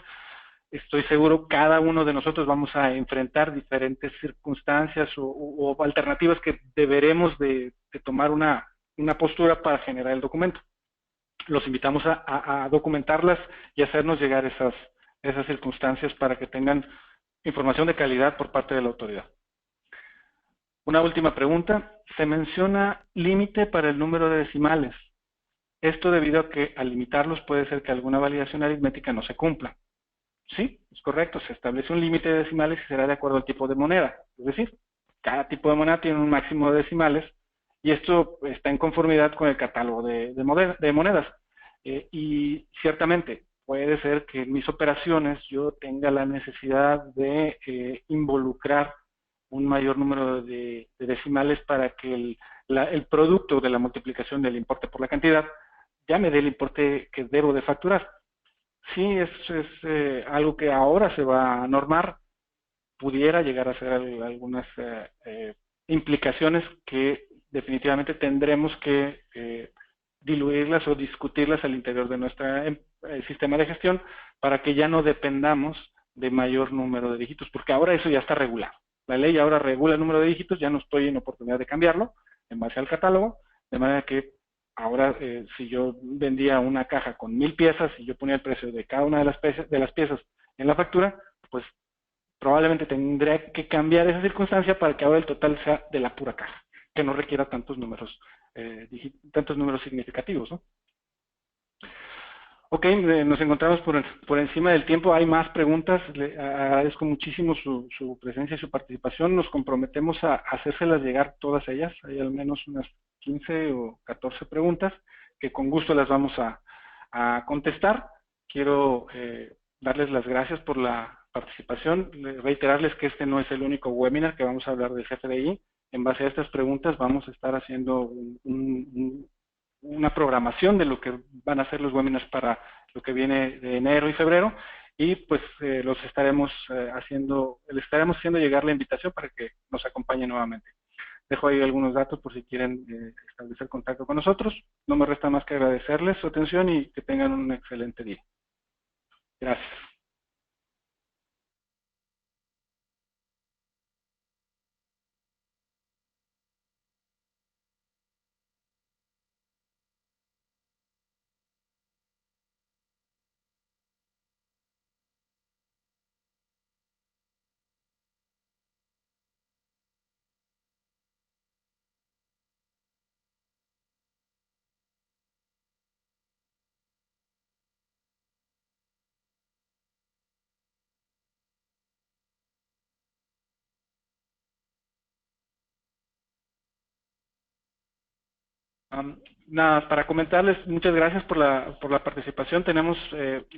estoy seguro cada uno de nosotros vamos a enfrentar diferentes circunstancias o alternativas que deberemos de tomar una postura para generar el documento. Los invitamos a documentarlas y hacernos llegar esas circunstancias para que tengan información de calidad por parte de la autoridad. Una última pregunta. Se menciona límite para el número de decimales. Esto debido a que al limitarlos puede ser que alguna validación aritmética no se cumpla. Sí, es correcto. Se establece un límite de decimales y será de acuerdo al tipo de moneda. Es decir, cada tipo de moneda tiene un máximo de decimales y esto está en conformidad con el catálogo de monedas. Y ciertamente puede ser que en mis operaciones yo tenga la necesidad de involucrar un mayor número de decimales para que el producto de la multiplicación del importe por la cantidad ya me dé el importe que debo de facturar. Sí, es algo que ahora se va a normar, pudiera llegar a ser algunas implicaciones que definitivamente tendremos que diluirlas o discutirlas al interior de nuestro sistema de gestión para que ya no dependamos de mayor número de dígitos, porque ahora eso ya está regulado. La ley ahora regula el número de dígitos, ya no estoy en oportunidad de cambiarlo en base al catálogo, de manera que ahora si yo vendía una caja con 1000 piezas y yo ponía el precio de cada una de las piezas en la factura, pues probablemente tendría que cambiar esa circunstancia para que ahora el total sea de la pura caja, que no requiera tantos números significativos, ¿no? Ok, nos encontramos por encima del tiempo. Hay más preguntas. Le agradezco muchísimo su presencia y su participación. Nos comprometemos a hacérselas llegar todas ellas. Hay al menos unas 15 o 14 preguntas que con gusto las vamos a contestar. Quiero darles las gracias por la participación. Reiterarles que este no es el único webinar que vamos a hablar del CFDI. En base a estas preguntas vamos a estar haciendo una programación de lo que van a ser los webinars para lo que viene de enero y febrero y pues les estaremos haciendo llegar la invitación para que nos acompañen nuevamente. Dejo ahí algunos datos por si quieren establecer contacto con nosotros. No me resta más que agradecerles su atención y que tengan un excelente día. Gracias. Nada, para comentarles, muchas gracias por la participación. Tenemos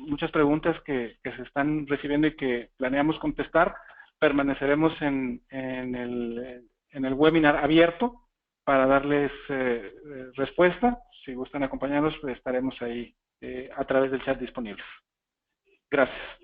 muchas preguntas que se están recibiendo y que planeamos contestar. Permaneceremos en el webinar abierto para darles respuesta. Si gustan acompañarnos, pues estaremos ahí a través del chat disponibles. Gracias.